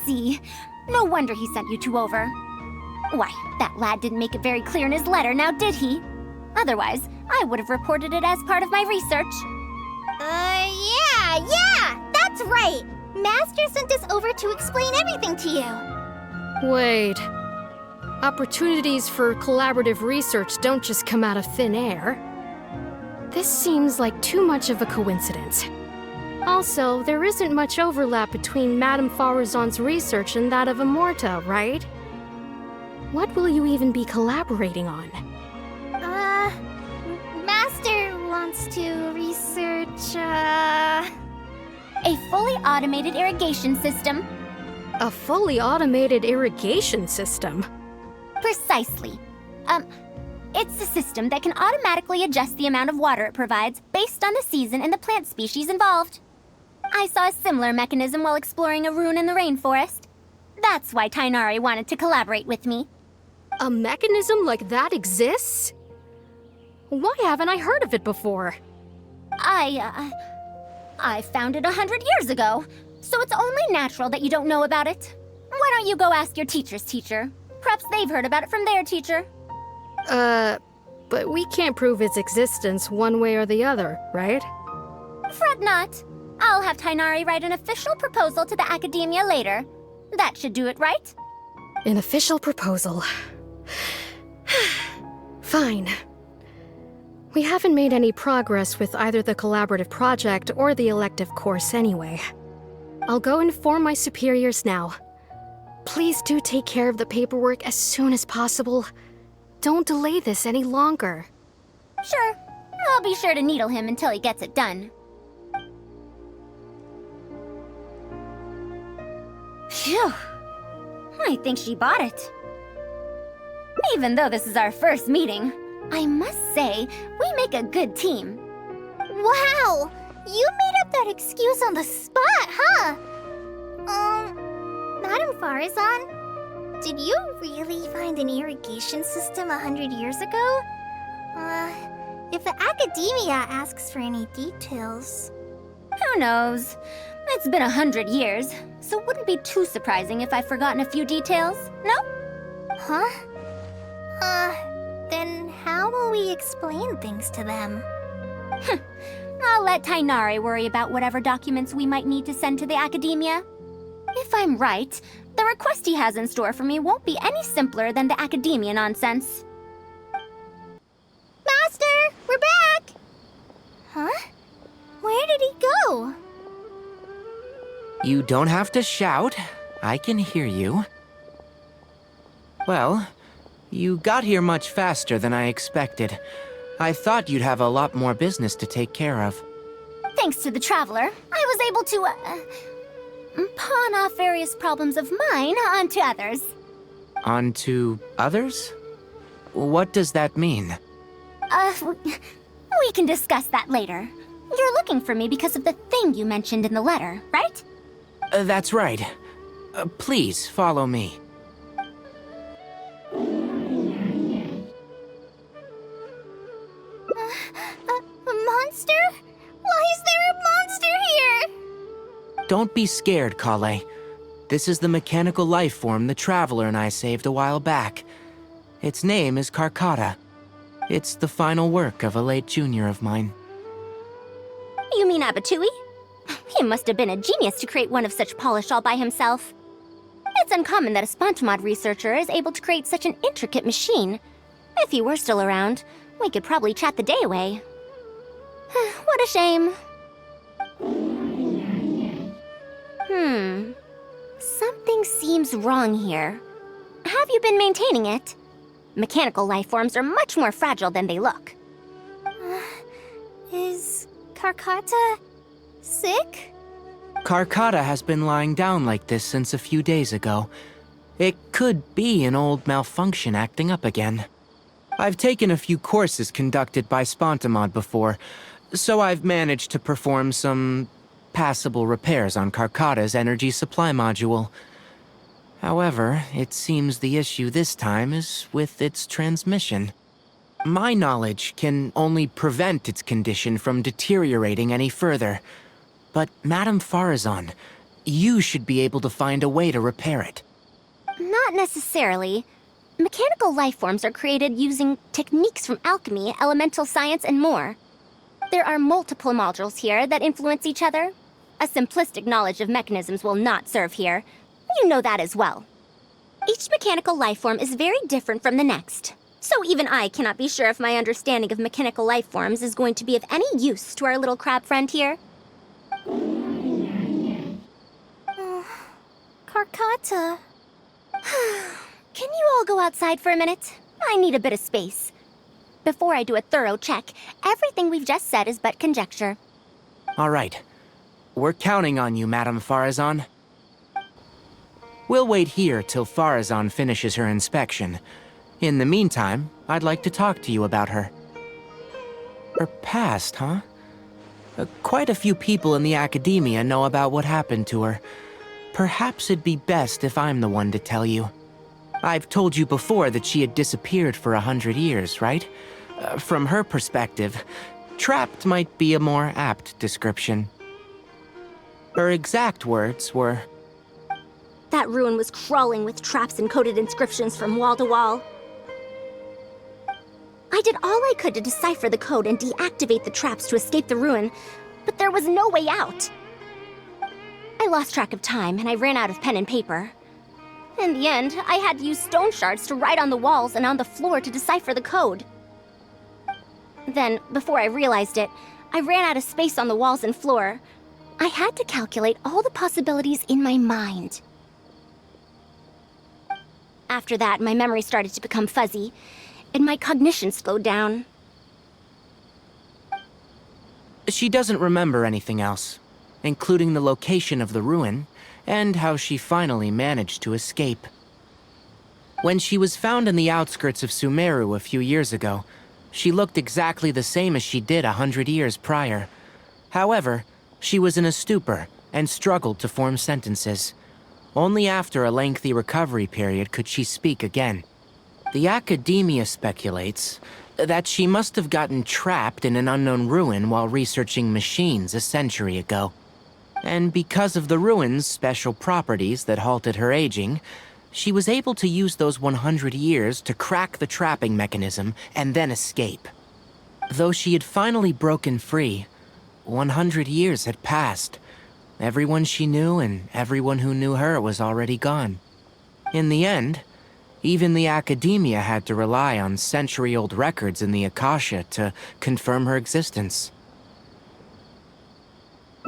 see. No wonder he sent you two over. Why, that lad didn't make it very clear in his letter, now did he? Otherwise, I would have reported it as part of my research. Yeah, that's right! Master sent us over to explain everything to you. Wait. Opportunities for collaborative research don't just come out of thin air. This seems like too much of a coincidence. Also, there isn't much overlap between Madame Faruzan's research and that of Amorta, right? What will you even be collaborating on? Master wants to research, A fully automated irrigation system. A fully automated irrigation system? Precisely. It's a system that can automatically adjust the amount of water it provides based on the season and the plant species involved. I saw a similar mechanism while exploring a rune in the rainforest. That's why Tainari wanted to collaborate with me. A mechanism like that exists? Why haven't I heard of it before? I found it 100 years ago, so it's only natural that you don't know about it. Why don't you go ask your teacher's teacher? Perhaps they've heard about it from their teacher. But we can't prove its existence one way or the other, right? Fret not. I'll have Tainari write an official proposal to the Academia later. That should do it, right? An official proposal. Fine. We haven't made any progress with either the collaborative project or the elective course anyway. I'll go inform my superiors now. Please do take care of the paperwork as soon as possible. Don't delay this any longer. Sure. I'll be sure to needle him until he gets it done. Phew. I think she bought it. Even though this is our first meeting, I must say, we make a good team. Wow! You made up that excuse on the spot, huh? Madam Faruzan, did you really find an irrigation system 100 years ago? If the Academia asks for any details... Who knows? It's been 100 years, so it wouldn't be too surprising if I've forgotten a few details, no? Huh? Then how will we explain things to them? I'll let Tainari worry about whatever documents we might need to send to the Academia. If I'm right, the request he has in store for me won't be any simpler than the Academia nonsense. Master! We're back! Huh? Where did he go? You don't have to shout. I can hear you. Well, you got here much faster than I expected. I thought you'd have a lot more business to take care of. Thanks to the Traveler, I was able to, pawn off various problems of mine onto others. Onto others? What does that mean? We can discuss that later. You're looking for me because of the thing you mentioned in the letter, right? That's right. Please, follow me. A monster? Why is there a monster here? Don't be scared, Kale. This is the mechanical life form the Traveler and I saved a while back. Its name is Karkata. It's the final work of a late junior of mine. You mean Abatui? He must have been a genius to create one of such polish all by himself. It's uncommon that a Spontamod researcher is able to create such an intricate machine. If he were still around, we could probably chat the day away. What a shame. Something seems wrong here. Have you been maintaining it? Mechanical life forms are much more fragile than they look. Is Karkata sick? Karkata has been lying down like this since a few days ago. It could be an old malfunction acting up again. I've taken a few courses conducted by Spontamod before, so I've managed to perform some passable repairs on Karkata's energy supply module. However, it seems the issue this time is with its transmission. My knowledge can only prevent its condition from deteriorating any further. But Madame Faruzan, you should be able to find a way to repair it. Not necessarily. Mechanical life forms are created using techniques from alchemy, elemental science, and more. There are multiple modules here that influence each other. A simplistic knowledge of mechanisms will not serve here. You know that as well. Each mechanical life form is very different from the next. So even I cannot be sure if my understanding of mechanical life forms is going to be of any use to our little crab friend here. Karkata. Can you all go outside for a minute? I need a bit of space. Before I do a thorough check, everything we've just said is but conjecture. All right. We're counting on you, Madame Faruzan. We'll wait here till Faruzan finishes her inspection. In the meantime, I'd like to talk to you about her. Her past, huh? Quite a few people in the academia know about what happened to her. Perhaps it'd be best if I'm the one to tell you. I've told you before that she had disappeared for 100 years, right? From her perspective, trapped might be a more apt description. Her exact words were, That ruin was crawling with traps and coded inscriptions from wall to wall. I did all I could to decipher the code and deactivate the traps to escape the ruin, but there was no way out. I lost track of time and I ran out of pen and paper. In the end, I had to use stone shards to write on the walls and on the floor to decipher the code. Then, before I realized it, I ran out of space on the walls and floor. I had to calculate all the possibilities in my mind. After that, my memory started to become fuzzy, and my cognition slowed down. she doesn't remember anything else, including the location of the ruin and how she finally managed to escape. When she was found in the outskirts of Sumeru a few years ago, she looked exactly the same as she did 100 years prior. However, she was in a stupor and struggled to form sentences. Only after a lengthy recovery period could she speak again. The academia speculates that she must have gotten trapped in an unknown ruin while researching machines a century ago. And because of the ruin's special properties that halted her aging, she was able to use those 100 years to crack the trapping mechanism and then escape. Though she had finally broken free, 100 years had passed. Everyone she knew and everyone who knew her was already gone. In the end, even the academia had to rely on century-old records in the Akasha to confirm her existence.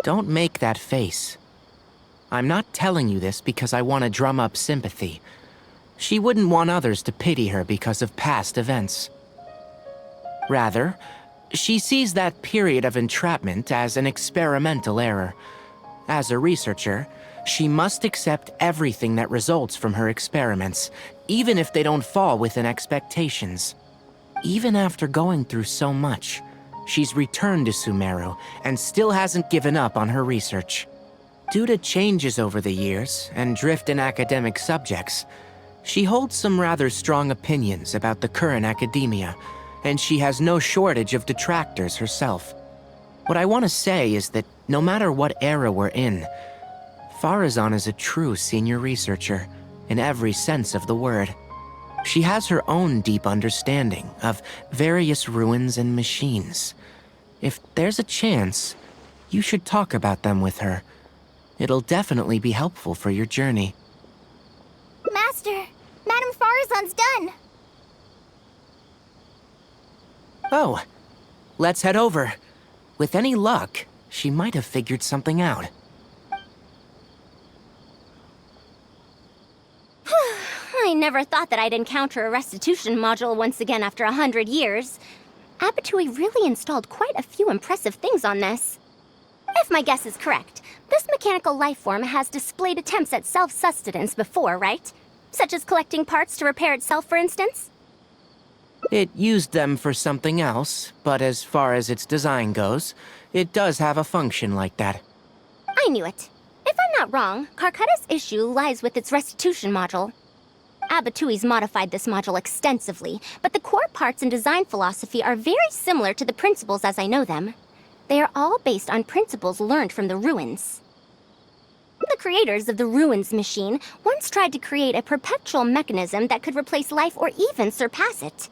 Don't make that face. I'm not telling you this because I want to drum up sympathy. She wouldn't want others to pity her because of past events. Rather, she sees that period of entrapment as an experimental error. As a researcher, she must accept everything that results from her experiments, even if they don't fall within expectations. Even after going through so much, she's returned to Sumeru and still hasn't given up on her research. Due to changes over the years and drift in academic subjects, she holds some rather strong opinions about the current academia, and she has no shortage of detractors herself. What I want to say is that no matter what era we're in, Faruzan is a true senior researcher in every sense of the word. She has her own deep understanding of various ruins and machines. If there's a chance, you should talk about them with her. It'll definitely be helpful for your journey. Master, Madame Faruzan's done. Oh, let's head over. With any luck, she might have figured something out. I never thought that I'd encounter a restitution module once again after 100 years. Abattoir really installed quite a few impressive things on this. If my guess is correct, this mechanical life form has displayed attempts at self-sustenance before, right? Such as collecting parts to repair itself, for instance? It used them for something else, but as far as its design goes, it does have a function like that. I knew it. If I'm not wrong, Carcutta's issue lies with its restitution module. Abatui's modified this module extensively, but the core parts and design philosophy are very similar to the principles as I know them. They are all based on principles learned from the ruins. The creators of the ruins machine once tried to create a perpetual mechanism that could replace life or even surpass it.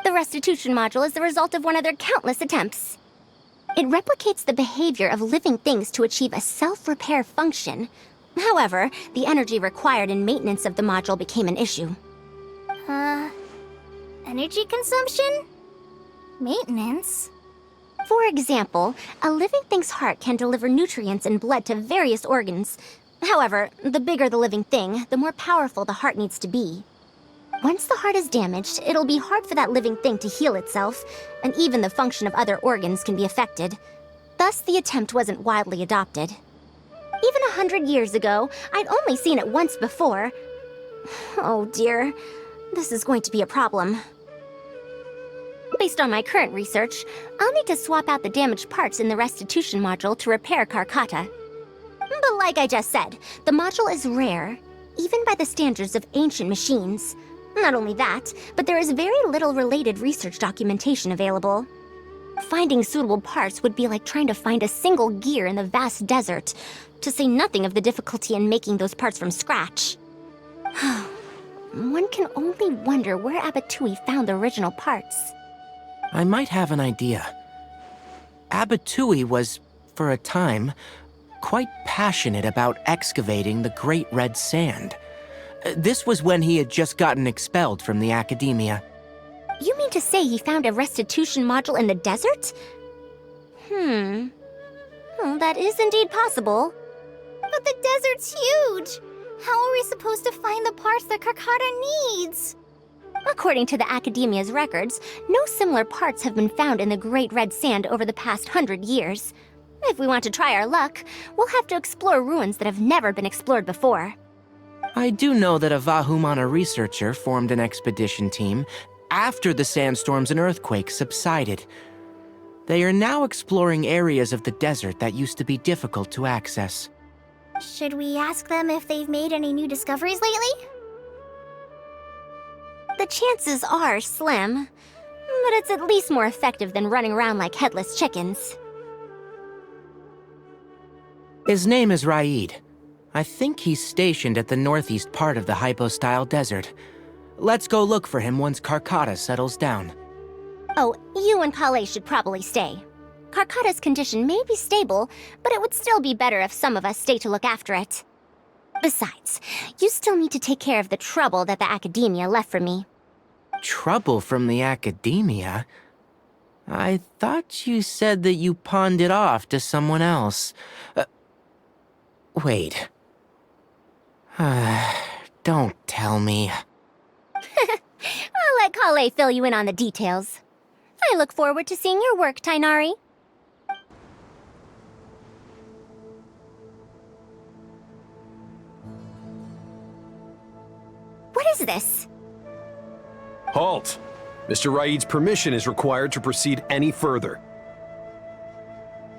The restitution module is the result of one of their countless attempts. It replicates the behavior of living things to achieve a self-repair function. However, the energy required in maintenance of the module became an issue. Energy consumption? Maintenance? For example, a living thing's heart can deliver nutrients and blood to various organs. However, the bigger the living thing, the more powerful the heart needs to be. Once the heart is damaged, it'll be hard for that living thing to heal itself, and even the function of other organs can be affected. Thus, the attempt wasn't widely adopted. Even 100 years ago, I'd only seen it once before. Oh dear, this is going to be a problem. Based on my current research, I'll need to swap out the damaged parts in the restitution module to repair Karkata. But like I just said, the module is rare, even by the standards of ancient machines. Not only that, but there is very little related research documentation available. Finding suitable parts would be like trying to find a single gear in the vast desert, to say nothing of the difficulty in making those parts from scratch. One can only wonder where Abatui found the original parts. I might have an idea. Abatui was, for a time, quite passionate about excavating the Great Red Sand. This was when he had just gotten expelled from the academia. You mean to say he found a restitution module in the desert? Well, that is indeed possible. But the desert's huge! How are we supposed to find the parts that Karkata needs? According to the Academia's records, no similar parts have been found in the Great Red Sand over the past 100 years. If we want to try our luck, we'll have to explore ruins that have never been explored before. I do know that a Vahumana researcher formed an expedition team after the sandstorms and earthquakes subsided. They are now exploring areas of the desert that used to be difficult to access. Should we ask them if they've made any new discoveries lately? The chances are slim, but it's at least more effective than running around like headless chickens. His name is Raid. I think he's stationed at the northeast part of the Hypostyle Desert. Let's go look for him once Karkata settles down. Oh, you and Kale should probably stay. Karkata's condition may be stable, but it would still be better if some of us stay to look after it. Besides, you still need to take care of the trouble that the Academia left for me. Trouble from the Academia? I thought you said that you pawned it off to someone else. Wait. Don't tell me. I'll let Kale fill you in on the details. I look forward to seeing your work, Tainari. What is this? Halt! Mr. Raid's permission is required to proceed any further.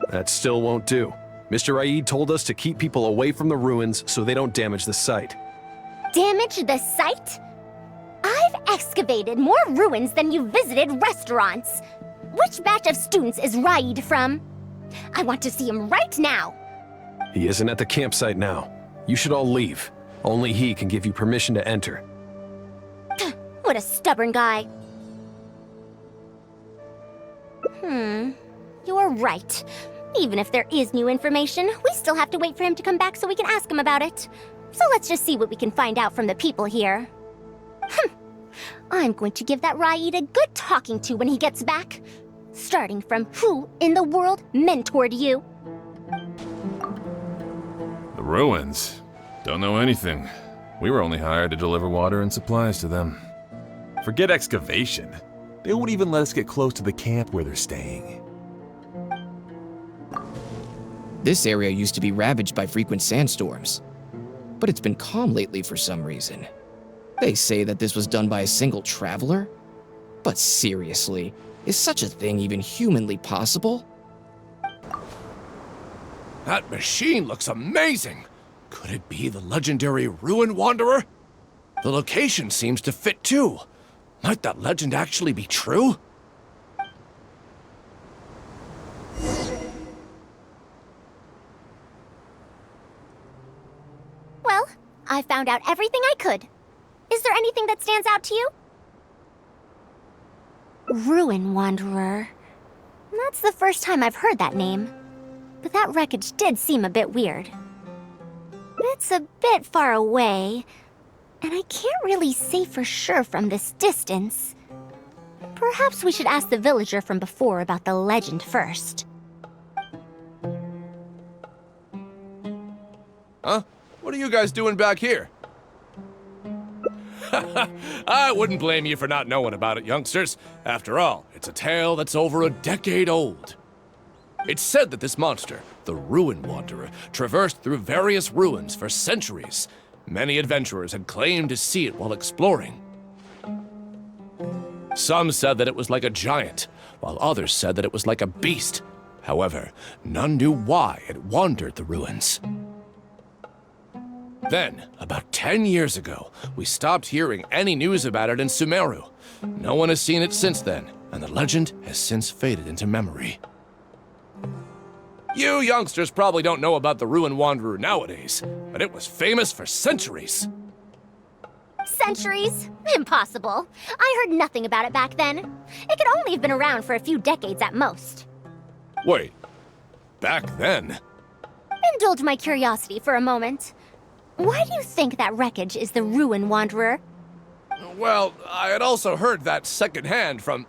That still won't do. Mr. Raid told us to keep people away from the ruins so they don't damage the site. Damage the site? I've excavated more ruins than you visited restaurants. Which batch of students is Raid from? I want to see him right now. He isn't at the campsite now. You should all leave. Only he can give you permission to enter. What a stubborn guy. You're right. Even if there is new information, we still have to wait for him to come back so we can ask him about it. So let's just see what we can find out from the people here. I'm going to give that Raid a good talking to when he gets back. Starting from who in the world mentored you? The ruins? Don't know anything. We were only hired to deliver water and supplies to them. Forget excavation. They won't even let us get close to the camp where they're staying. This area used to be ravaged by frequent sandstorms, but it's been calm lately for some reason. They say that this was done by a single traveler? But seriously, is such a thing even humanly possible? That machine looks amazing! Could it be the legendary Ruin Wanderer? The location seems to fit too. Might that legend actually be true? Well, I found out everything I could. Is there anything that stands out to you? Ruin Wanderer. That's the first time I've heard that name. But that wreckage did seem a bit weird. It's a bit far away, and I can't really say for sure from this distance. Perhaps we should ask the villager from before about the legend first. Huh? What are you guys doing back here? I wouldn't blame you for not knowing about it, youngsters. After all, it's a tale that's over a decade old. It's said that this monster, the Ruin Wanderer, traversed through various ruins for centuries. Many adventurers had claimed to see it while exploring. Some said that it was like a giant, while others said that it was like a beast. However, none knew why it wandered the ruins. Then, about 10 years ago, we stopped hearing any news about it in Sumeru. No one has seen it since then, and the legend has since faded into memory. You youngsters probably don't know about the Ruin Wanderer nowadays, but it was famous for centuries. Centuries? Impossible. I heard nothing about it back then. It could only have been around for a few decades at most. Wait, back then? Indulge my curiosity for a moment. Why do you think that wreckage is the Ruin Wanderer? Well, I had also heard that secondhand from...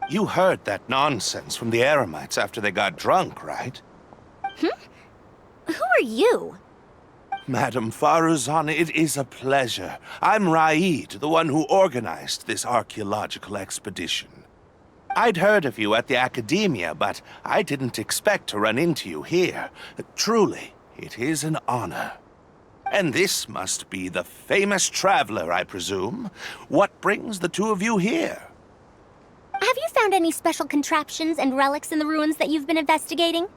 You heard that nonsense from the Eremites after they got drunk, right? Who are you? Madam Faruzan, it is a pleasure. I'm Raid, the one who organized this archaeological expedition. I'd heard of you at the Academia, but I didn't expect to run into you here. Truly, it is an honor. And this must be the famous traveler, I presume. What brings the two of you here? Have you found any special contraptions and relics in the ruins that you've been investigating?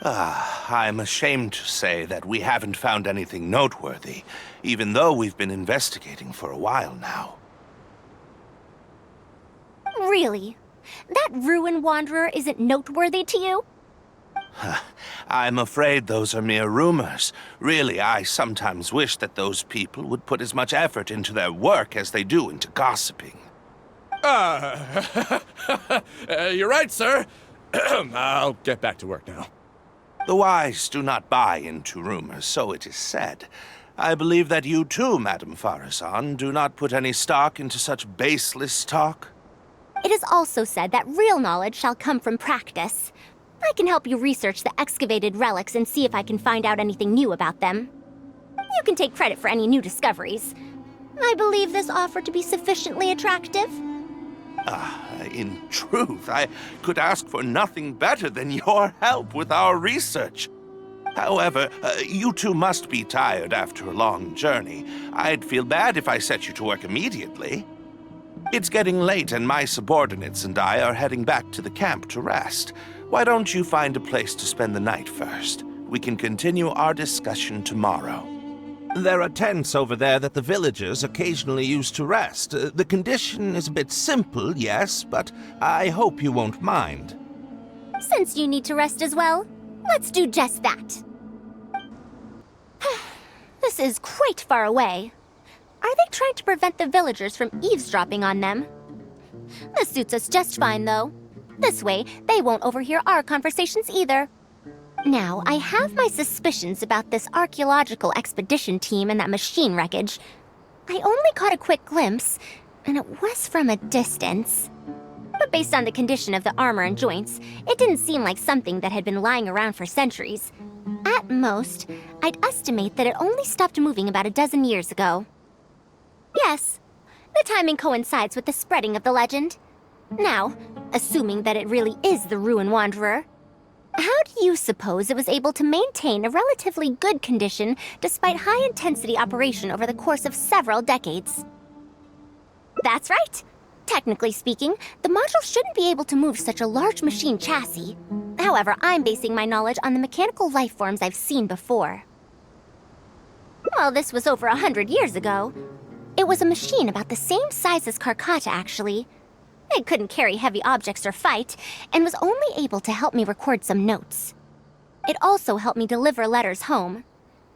I'm ashamed to say that we haven't found anything noteworthy, even though we've been investigating for a while now. Really? That Ruin Wanderer isn't noteworthy to you? I'm afraid those are mere rumors. Really, I sometimes wish that those people would put as much effort into their work as they do into gossiping. You're right, sir. I'll get back to work now. The wise do not buy into rumors, so it is said. I believe that you too, Madam Faruzan, do not put any stock into such baseless talk. It is also said that real knowledge shall come from practice. I can help you research the excavated relics and see if I can find out anything new about them. You can take credit for any new discoveries. I believe this offer to be sufficiently attractive. In truth, I could ask for nothing better than your help with our research. However, you two must be tired after a long journey. I'd feel bad if I set you to work immediately. It's getting late and my subordinates and I are heading back to the camp to rest. Why don't you find a place to spend the night first? We can continue our discussion tomorrow. There are tents over there that the villagers occasionally use to rest. The condition is a bit simple, yes, but I hope you won't mind. Since you need to rest as well, let's do just that. This is quite far away. Are they trying to prevent the villagers from eavesdropping on them? This suits us just fine, though. This way, they won't overhear our conversations either. Now, I have my suspicions about this archaeological expedition team and that machine wreckage. I only caught a quick glimpse, and it was from a distance. But based on the condition of the armor and joints, it didn't seem like something that had been lying around for centuries. At most, I'd estimate that it only stopped moving about a dozen years ago. Yes, the timing coincides with the spreading of the legend. Now, assuming that it really is the Ruin Wanderer, how do you suppose it was able to maintain a relatively good condition despite high-intensity operation over the course of several decades? That's right. Technically speaking, the module shouldn't be able to move such a large machine chassis. However, I'm basing my knowledge on the mechanical life forms I've seen before. Well, this was over 100 years ago. It was a machine about the same size as Karkata, actually. It couldn't carry heavy objects or fight, and was only able to help me record some notes. It also helped me deliver letters home.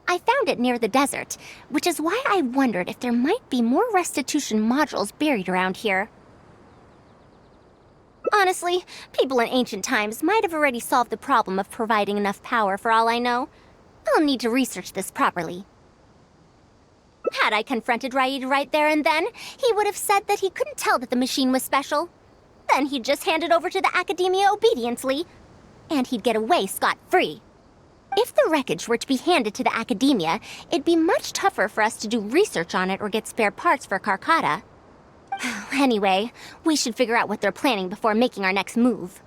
I found it near the desert, which is why I wondered if there might be more restitution modules buried around here. Honestly, people in ancient times might have already solved the problem of providing enough power for all I know. I'll need to research this properly. Had I confronted Raid right there and then, he would have said that he couldn't tell that the machine was special. Then he'd just hand it over to the Academia obediently, and he'd get away scot-free. If the wreckage were to be handed to the academia, it'd be much tougher for us to do research on it or get spare parts for Carcata. Anyway, we should figure out what they're planning before making our next move.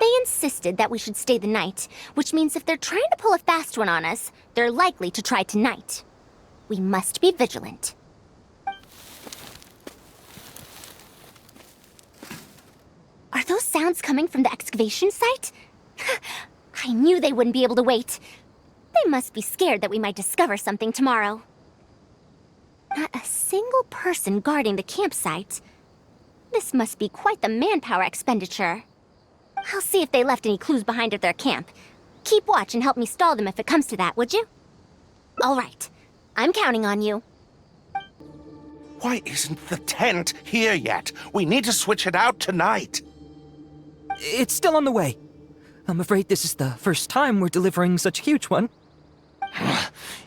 They insisted that we should stay the night, which means if they're trying to pull a fast one on us, they're likely to try tonight. We must be vigilant. Are those sounds coming from the excavation site? I knew they wouldn't be able to wait. They must be scared that we might discover something tomorrow. Not a single person guarding the campsite. This must be quite the manpower expenditure. I'll see if they left any clues behind at their camp. Keep watch and help me stall them if it comes to that, would you? All right. I'm counting on you. Why isn't the tent here yet? We need to switch it out tonight. It's still on the way. I'm afraid this is the first time we're delivering such a huge one.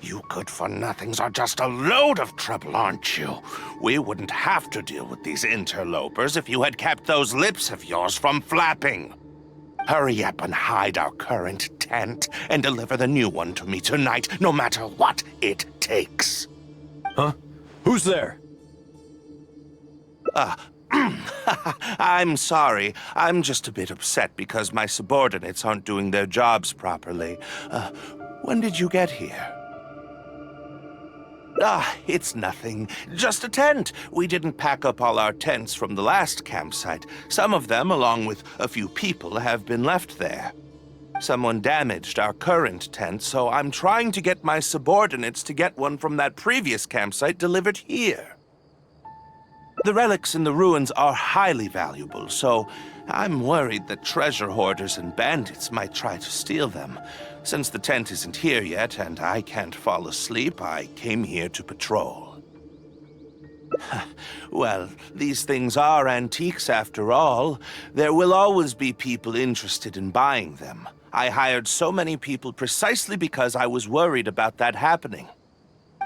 You good-for-nothings are just a load of trouble, aren't you? We wouldn't have to deal with these interlopers if you had kept those lips of yours from flapping. Hurry up and hide our current tent and deliver the new one to me tonight, no matter what it takes. Huh? Who's there? I'm sorry. I'm just a bit upset because my subordinates aren't doing their jobs properly. When did you get here? It's nothing. Just a tent. We didn't pack up all our tents from the last campsite. Some of them, along with a few people, have been left there. Someone damaged our current tent, so I'm trying to get my subordinates to get one from that previous campsite delivered here. The relics in the ruins are highly valuable, so I'm worried that treasure hoarders and bandits might try to steal them. Since the tent isn't here yet and I can't fall asleep, I came here to patrol. Well, these things are antiques after all. There will always be people interested in buying them. I hired so many people precisely because I was worried about that happening.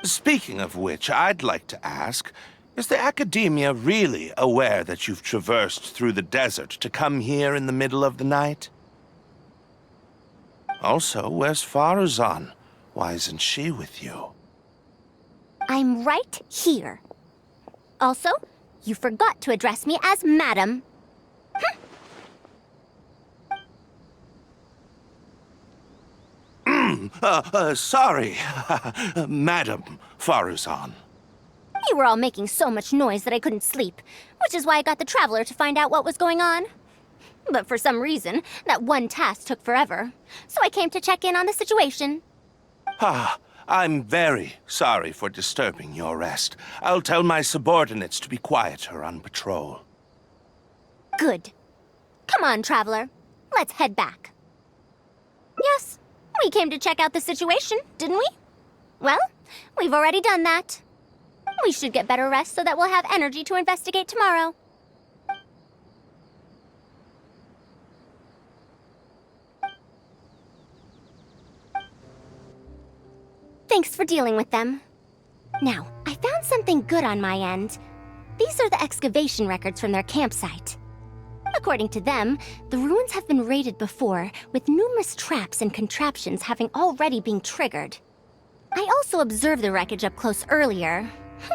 Speaking of which, I'd like to ask, is the academia really aware that you've traversed through the desert to come here in the middle of the night? Also, where's Faruzan? Why isn't she with you? I'm right here. Also, you forgot to address me as Madam. Sorry, Madam Faruzan. You were all making so much noise that I couldn't sleep, which is why I got the Traveler to find out what was going on. But for some reason, that one task took forever, so I came to check in on the situation. I'm very sorry for disturbing your rest. I'll tell my subordinates to be quieter on patrol. Good. Come on, Traveler. Let's head back. Yes, we came to check out the situation, didn't we? Well, we've already done that. We should get better rest so that we'll have energy to investigate tomorrow. Thanks for dealing with them. Now, I found something good on my end. These are the excavation records from their campsite. According to them, the ruins have been raided before, with numerous traps and contraptions having already been triggered. I also observed the wreckage up close earlier.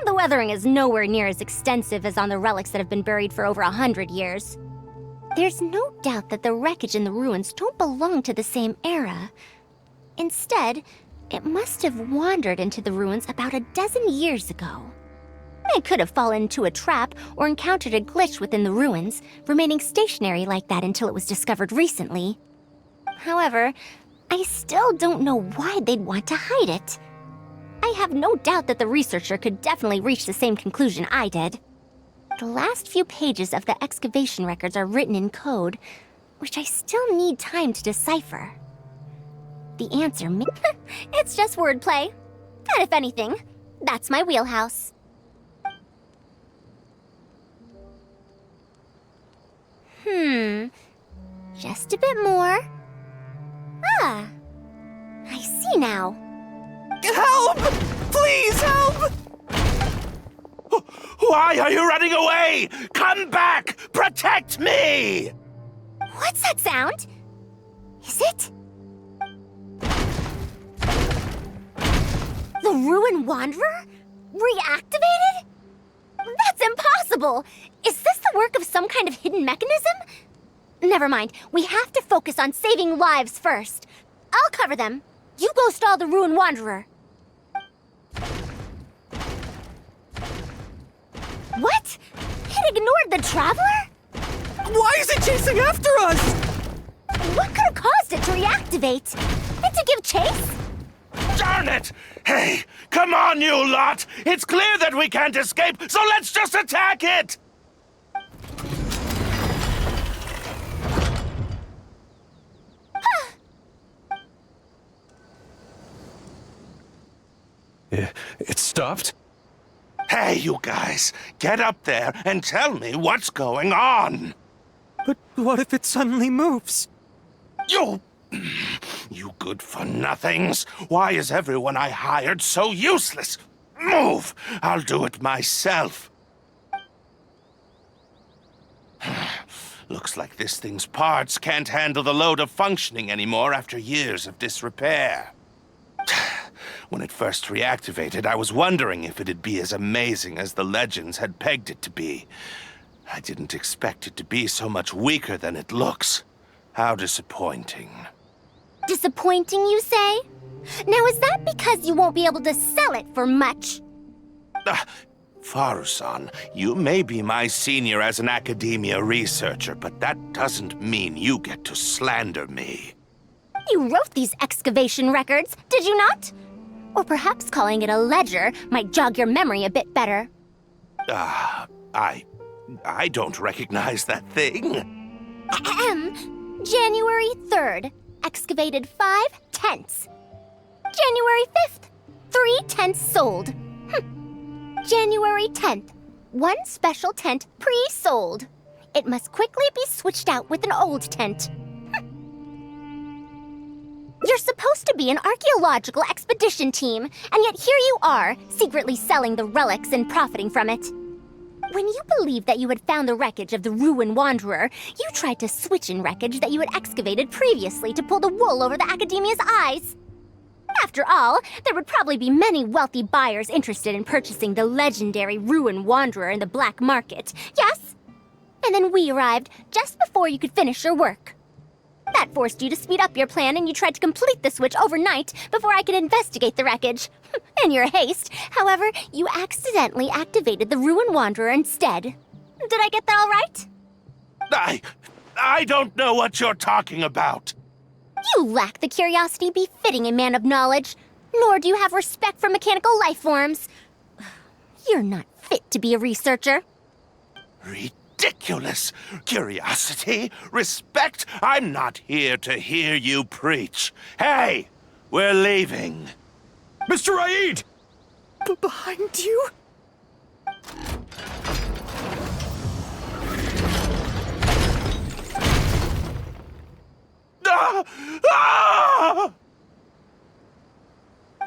The weathering is nowhere near as extensive as on the relics that have been buried for over 100 years. There's no doubt that the wreckage and the ruins don't belong to the same era. Instead, it must have wandered into the ruins about a dozen years ago. It could have fallen into a trap or encountered a glitch within the ruins, remaining stationary like that until it was discovered recently. However, I still don't know why they'd want to hide it. I have no doubt that the researcher could definitely reach the same conclusion I did. The last few pages of the excavation records are written in code, which I still need time to decipher. The answer it's just wordplay. And if anything, that's my wheelhouse. Just a bit more. I see now. Help! Please help! Why are you running away? Come back! Protect me! What's that sound? Is it? Wanderer? Reactivated? That's impossible! Is this the work of some kind of hidden mechanism? Never mind. We have to focus on saving lives first. I'll cover them. You go stall the Ruin Wanderer. What? It ignored the Traveler? Why is it chasing after us? What could have caused it to reactivate? And to give chase? Darn it! Hey, come on, you lot! It's clear that we can't escape, so let's just attack it! It stopped? Hey, you guys, get up there and tell me what's going on! But what if it suddenly moves? You good-for-nothings! Why is everyone I hired so useless? Move! I'll do it myself. Looks like this thing's parts can't handle the load of functioning anymore after years of disrepair. When it first reactivated, I was wondering if it'd be as amazing as the legends had pegged it to be. I didn't expect it to be so much weaker than it looks. How disappointing. Disappointing, you say? Now, is that because you won't be able to sell it for much? Faruzan, you may be my senior as an academia researcher, but that doesn't mean you get to slander me. You wrote these excavation records, did you not? Or perhaps calling it a ledger might jog your memory a bit better. I don't recognize that thing. January 3rd, excavated 5 tents. January 5th, 3 tents sold. January 10th, 1 special tent pre-sold. It must quickly be switched out with an old tent. You're supposed to be an archaeological expedition team, and yet here you are, secretly selling the relics and profiting from it. When you believed that you had found the wreckage of the Ruin Wanderer, you tried to switch in wreckage that you had excavated previously to pull the wool over the Academia's eyes. After all, there would probably be many wealthy buyers interested in purchasing the legendary Ruin Wanderer in the black market, yes? And then we arrived just before you could finish your work. That forced you to speed up your plan, and you tried to complete the switch overnight before I could investigate the wreckage. In your haste, however, you accidentally activated the Ruin Wanderer instead. Did I get that all right? I don't know what you're talking about. You lack the curiosity befitting a man of knowledge, nor do you have respect for mechanical life forms. You're not fit to be a researcher. Ridiculous. Curiosity? Respect? I'm not here to hear you preach. Hey, we're leaving. Mr. Aid! Behind you?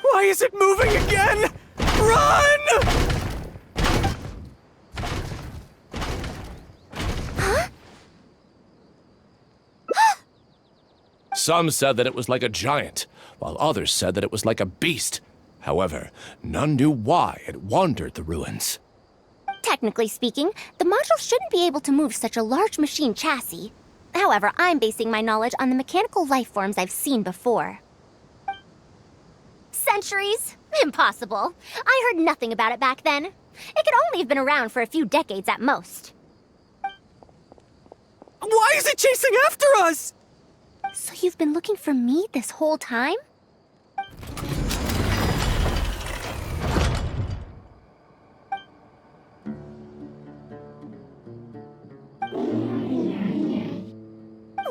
Why is it moving again? Run! Some said that it was like a giant, while others said that it was like a beast. However, none knew why it wandered the ruins. Technically speaking, the module shouldn't be able to move such a large machine chassis. However, I'm basing my knowledge on the mechanical life forms I've seen before. Centuries? Impossible. I heard nothing about it back then. It could only have been around for a few decades at most. Why is it chasing after us? So you've been looking for me this whole time?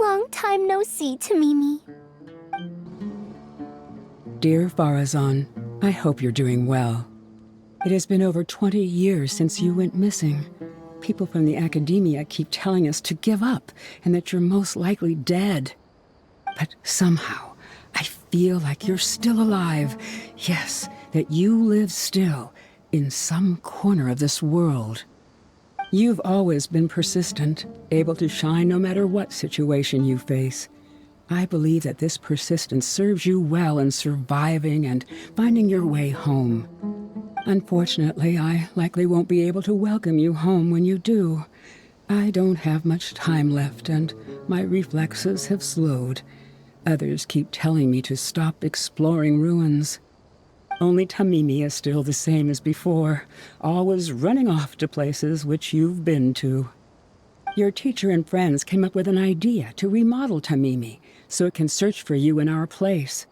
Long time no see, Tamimi. Dear Faruzan, I hope you're doing well. It has been over 20 years since you went missing. People from the academia keep telling us to give up and that you're most likely dead. But somehow, I feel like you're still alive. Yes, that you live still in some corner of this world. You've always been persistent, able to shine no matter what situation you face. I believe that this persistence serves you well in surviving and finding your way home. Unfortunately, I likely won't be able to welcome you home when you do. I don't have much time left, and my reflexes have slowed. Others keep telling me to stop exploring ruins. Only Tamimi is still the same as before, always running off to places which you've been to. Your teacher and friends came up with an idea to remodel Tamimi, so it can search for you in our place.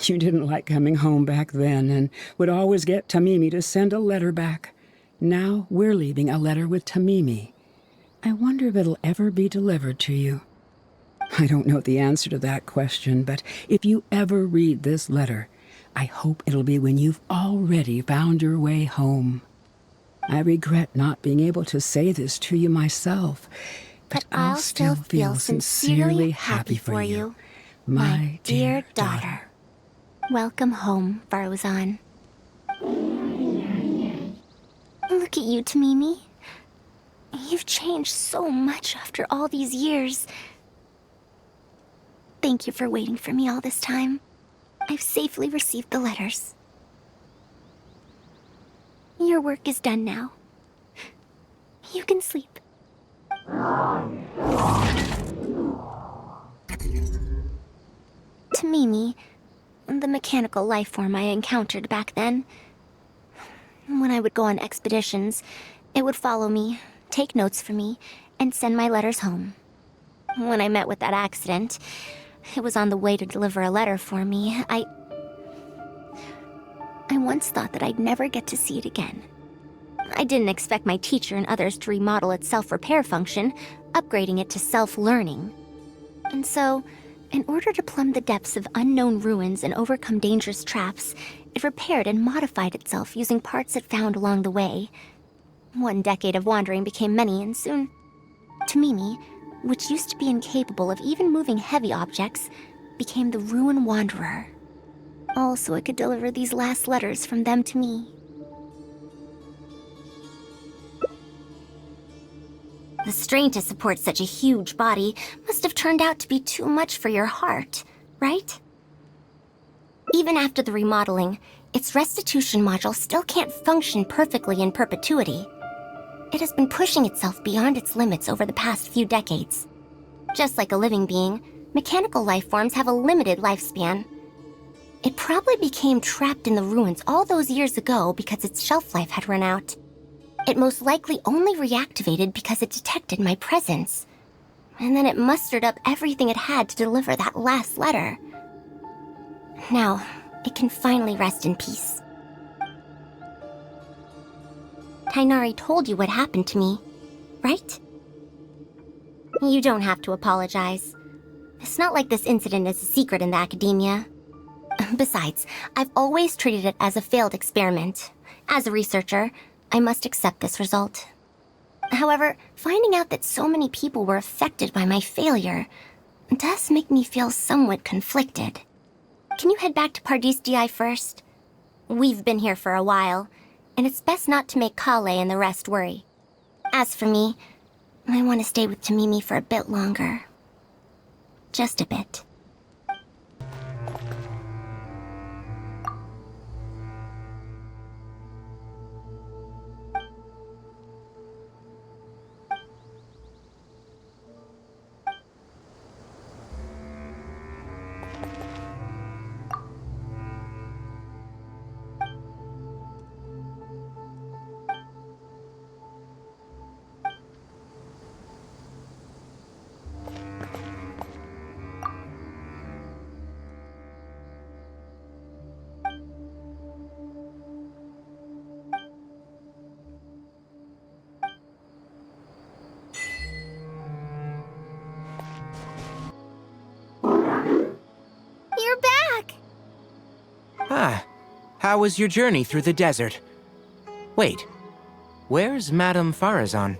You didn't like coming home back then, and would always get Tamimi to send a letter back. Now we're leaving a letter with Tamimi. I wonder if it'll ever be delivered to you. I don't know the answer to that question, but if you ever read this letter, I hope it'll be when you've already found your way home. I regret not being able to say this to you myself, but I'll still feel sincerely happy for you, my dear daughter. Welcome home, Faruzan. Look at you, Tamimi. You've changed so much after all these years. Thank you for waiting for me all this time. I've safely received the letters. Your work is done now. You can sleep. Tamimi, the mechanical life form I encountered back then. When I would go on expeditions, it would follow me, take notes for me, and send my letters home. When I met with that accident, it was on the way to deliver a letter for me. I once thought that I'd never get to see it again. I didn't expect my teacher and others to remodel its self-repair function, upgrading it to self-learning. And so, in order to plumb the depths of unknown ruins and overcome dangerous traps, it repaired and modified itself using parts it found along the way. One decade of wandering became many, and soon, Tamimi, which used to be incapable of even moving heavy objects, became the Ruin Wanderer. All so I could deliver these last letters from them to me. The strain to support such a huge body must have turned out to be too much for your heart, right? Even after the remodeling, its restitution module still can't function perfectly in perpetuity. It has been pushing itself beyond its limits over the past few decades. Just like a living being, mechanical life forms have a limited lifespan. It probably became trapped in the ruins all those years ago because its shelf life had run out. It most likely only reactivated because it detected my presence. And then it mustered up everything it had to deliver that last letter. Now, it can finally rest in peace. Tainari told you what happened to me, right? You don't have to apologize. It's not like this incident is a secret in the academia. Besides, I've always treated it as a failed experiment. As a researcher, I must accept this result. However, finding out that so many people were affected by my failure does make me feel somewhat conflicted. Can you head back to Pardis DI first? We've been here for a while, and it's best not to make Kale and the rest worry. As for me, I want to stay with Tamimi for a bit longer. Just a bit. You're back! How was your journey through the desert? Wait, where's Madame Faruzan?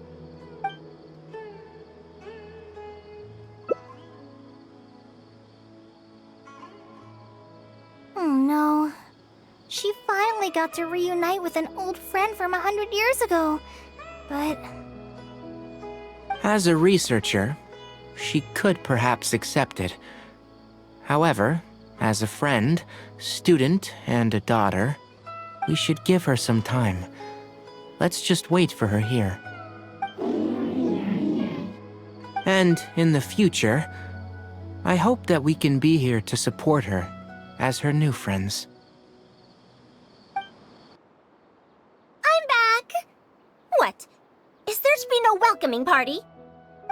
Oh no. She finally got to reunite with an old friend from 100 years ago. But As a researcher, she could perhaps accept it. However, as a friend, student, and a daughter, We should give her some time. Let's just wait for her here. And in the future, I hope that we can be here to support her as her new friends. I'm back! What? Is there to be no welcoming party?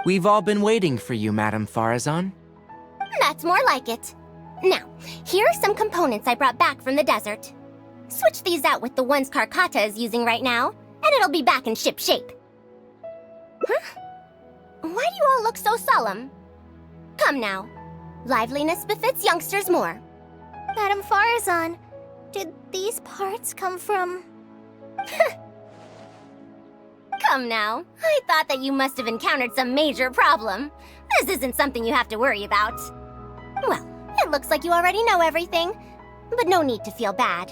We've all been waiting for you, Madame Faruzan. That's more like it. Now, here are some components I brought back from the desert. Switch these out with the ones Karkata is using right now, and it'll be back in ship shape. Huh? Why do you all look so solemn? Come now. Liveliness befits youngsters more. Madame Faruzan, did these parts come from... Come now. I thought that you must have encountered some major problem. This isn't something you have to worry about. Well, it looks like you already know everything, but no need to feel bad.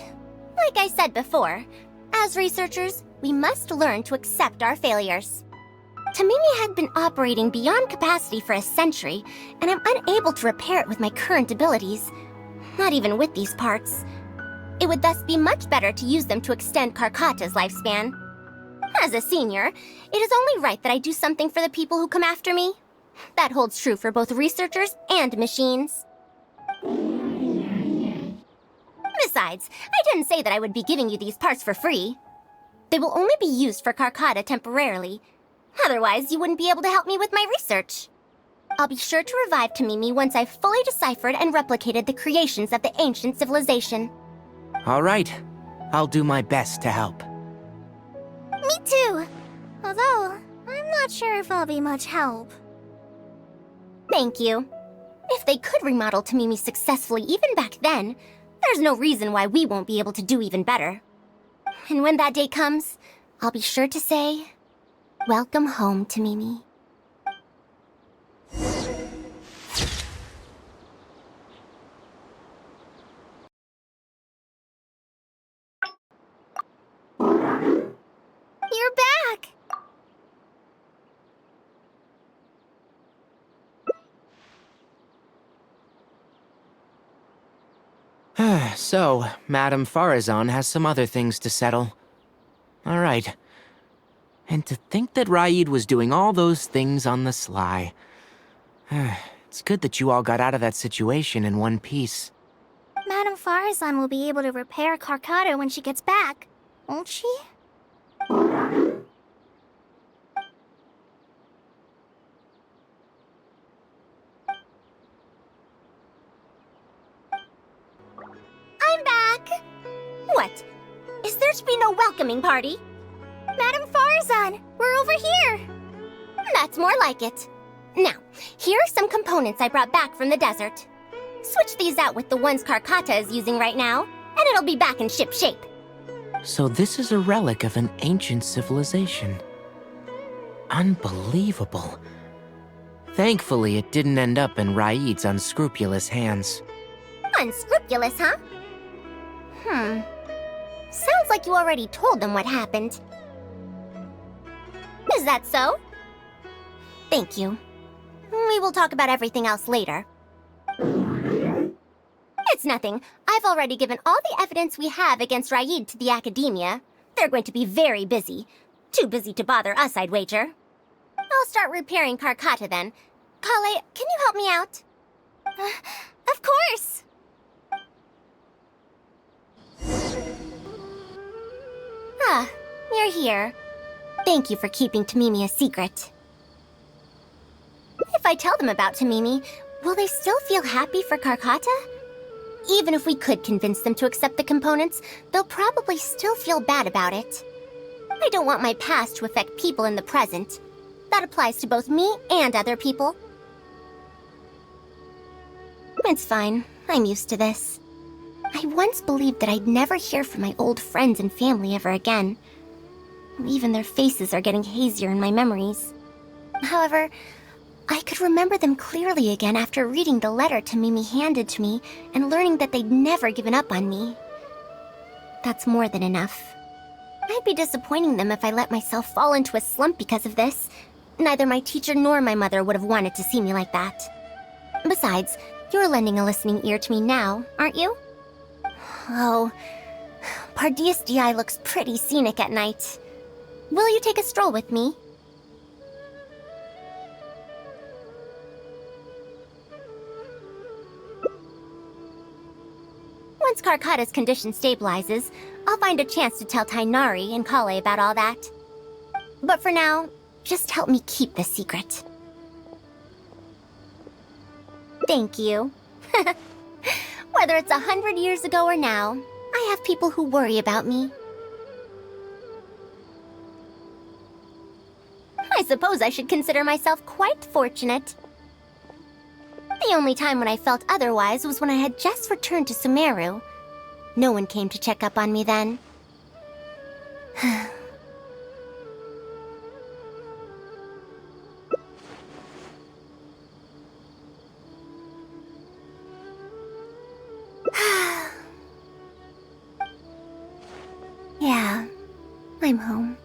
Like I said before, as researchers, we must learn to accept our failures. Tamimi had been operating beyond capacity for a century, and I'm unable to repair it with my current abilities. Not even with these parts. It would thus be much better to use them to extend Karkata's lifespan. As a senior, it is only right that I do something for the people who come after me. That holds true for both researchers and machines. Besides, I didn't say that I would be giving you these parts for free. They will only be used for Karkata temporarily. Otherwise, you wouldn't be able to help me with my research. I'll be sure to revive Tamimi once I've fully deciphered and replicated the creations of the ancient civilization. All right. I'll do my best to help. Me too. Although, I'm not sure if I'll be much help. Thank you. If they could remodel Tamimi successfully even back then, there's no reason why we won't be able to do even better. And when that day comes, I'll be sure to say, welcome home, Tamimi. You're back! So, Madame Faruzan has some other things to settle. All right. And to think that Raid was doing all those things on the sly. It's good that you all got out of that situation in one piece. Madame Faruzan will be able to repair Karkata when she gets back, won't she? I'm back! What? Is there to be no welcoming party? Madame Faruzan, we're over here! That's more like it. Now, here are some components I brought back from the desert. Switch these out with the ones Karkata is using right now, and it'll be back in ship shape. So this is a relic of an ancient civilization. Unbelievable. Thankfully, it didn't end up in Raid's unscrupulous hands. Unscrupulous, huh? Sounds like you already told them what happened. Is that so? Thank you. We will talk about everything else later. It's nothing. I've already given all the evidence we have against Raid to the Academia. They're going to be very busy. Too busy to bother us, I'd wager. I'll start repairing Karkata then. Kale, can you help me out? Of course! Ah, you're here. Thank you for keeping Tamimi a secret. If I tell them about Tamimi, will they still feel happy for Karkata? Even if we could convince them to accept the components, they'll probably still feel bad about it. I don't want my past to affect people in the present. That applies to both me and other people. It's fine. I'm used to this. I once believed that I'd never hear from my old friends and family ever again. Even their faces are getting hazier in my memories. However, I could remember them clearly again after reading the letter Tamimi handed to me and learning that they'd never given up on me. That's more than enough. I'd be disappointing them if I let myself fall into a slump because of this. Neither my teacher nor my mother would have wanted to see me like that. Besides, you're lending a listening ear to me now, aren't you? Oh, Pardeus DI looks pretty scenic at night. Will you take a stroll with me? Once Karkata's condition stabilizes, I'll find a chance to tell Tainari and Kale about all that. But for now, just help me keep this secret. Thank you. Whether it's 100 years ago or now, I have people who worry about me. I suppose I should consider myself quite fortunate. The only time when I felt otherwise was when I had just returned to Sumeru. No one came to check up on me then. Yeah, I'm home.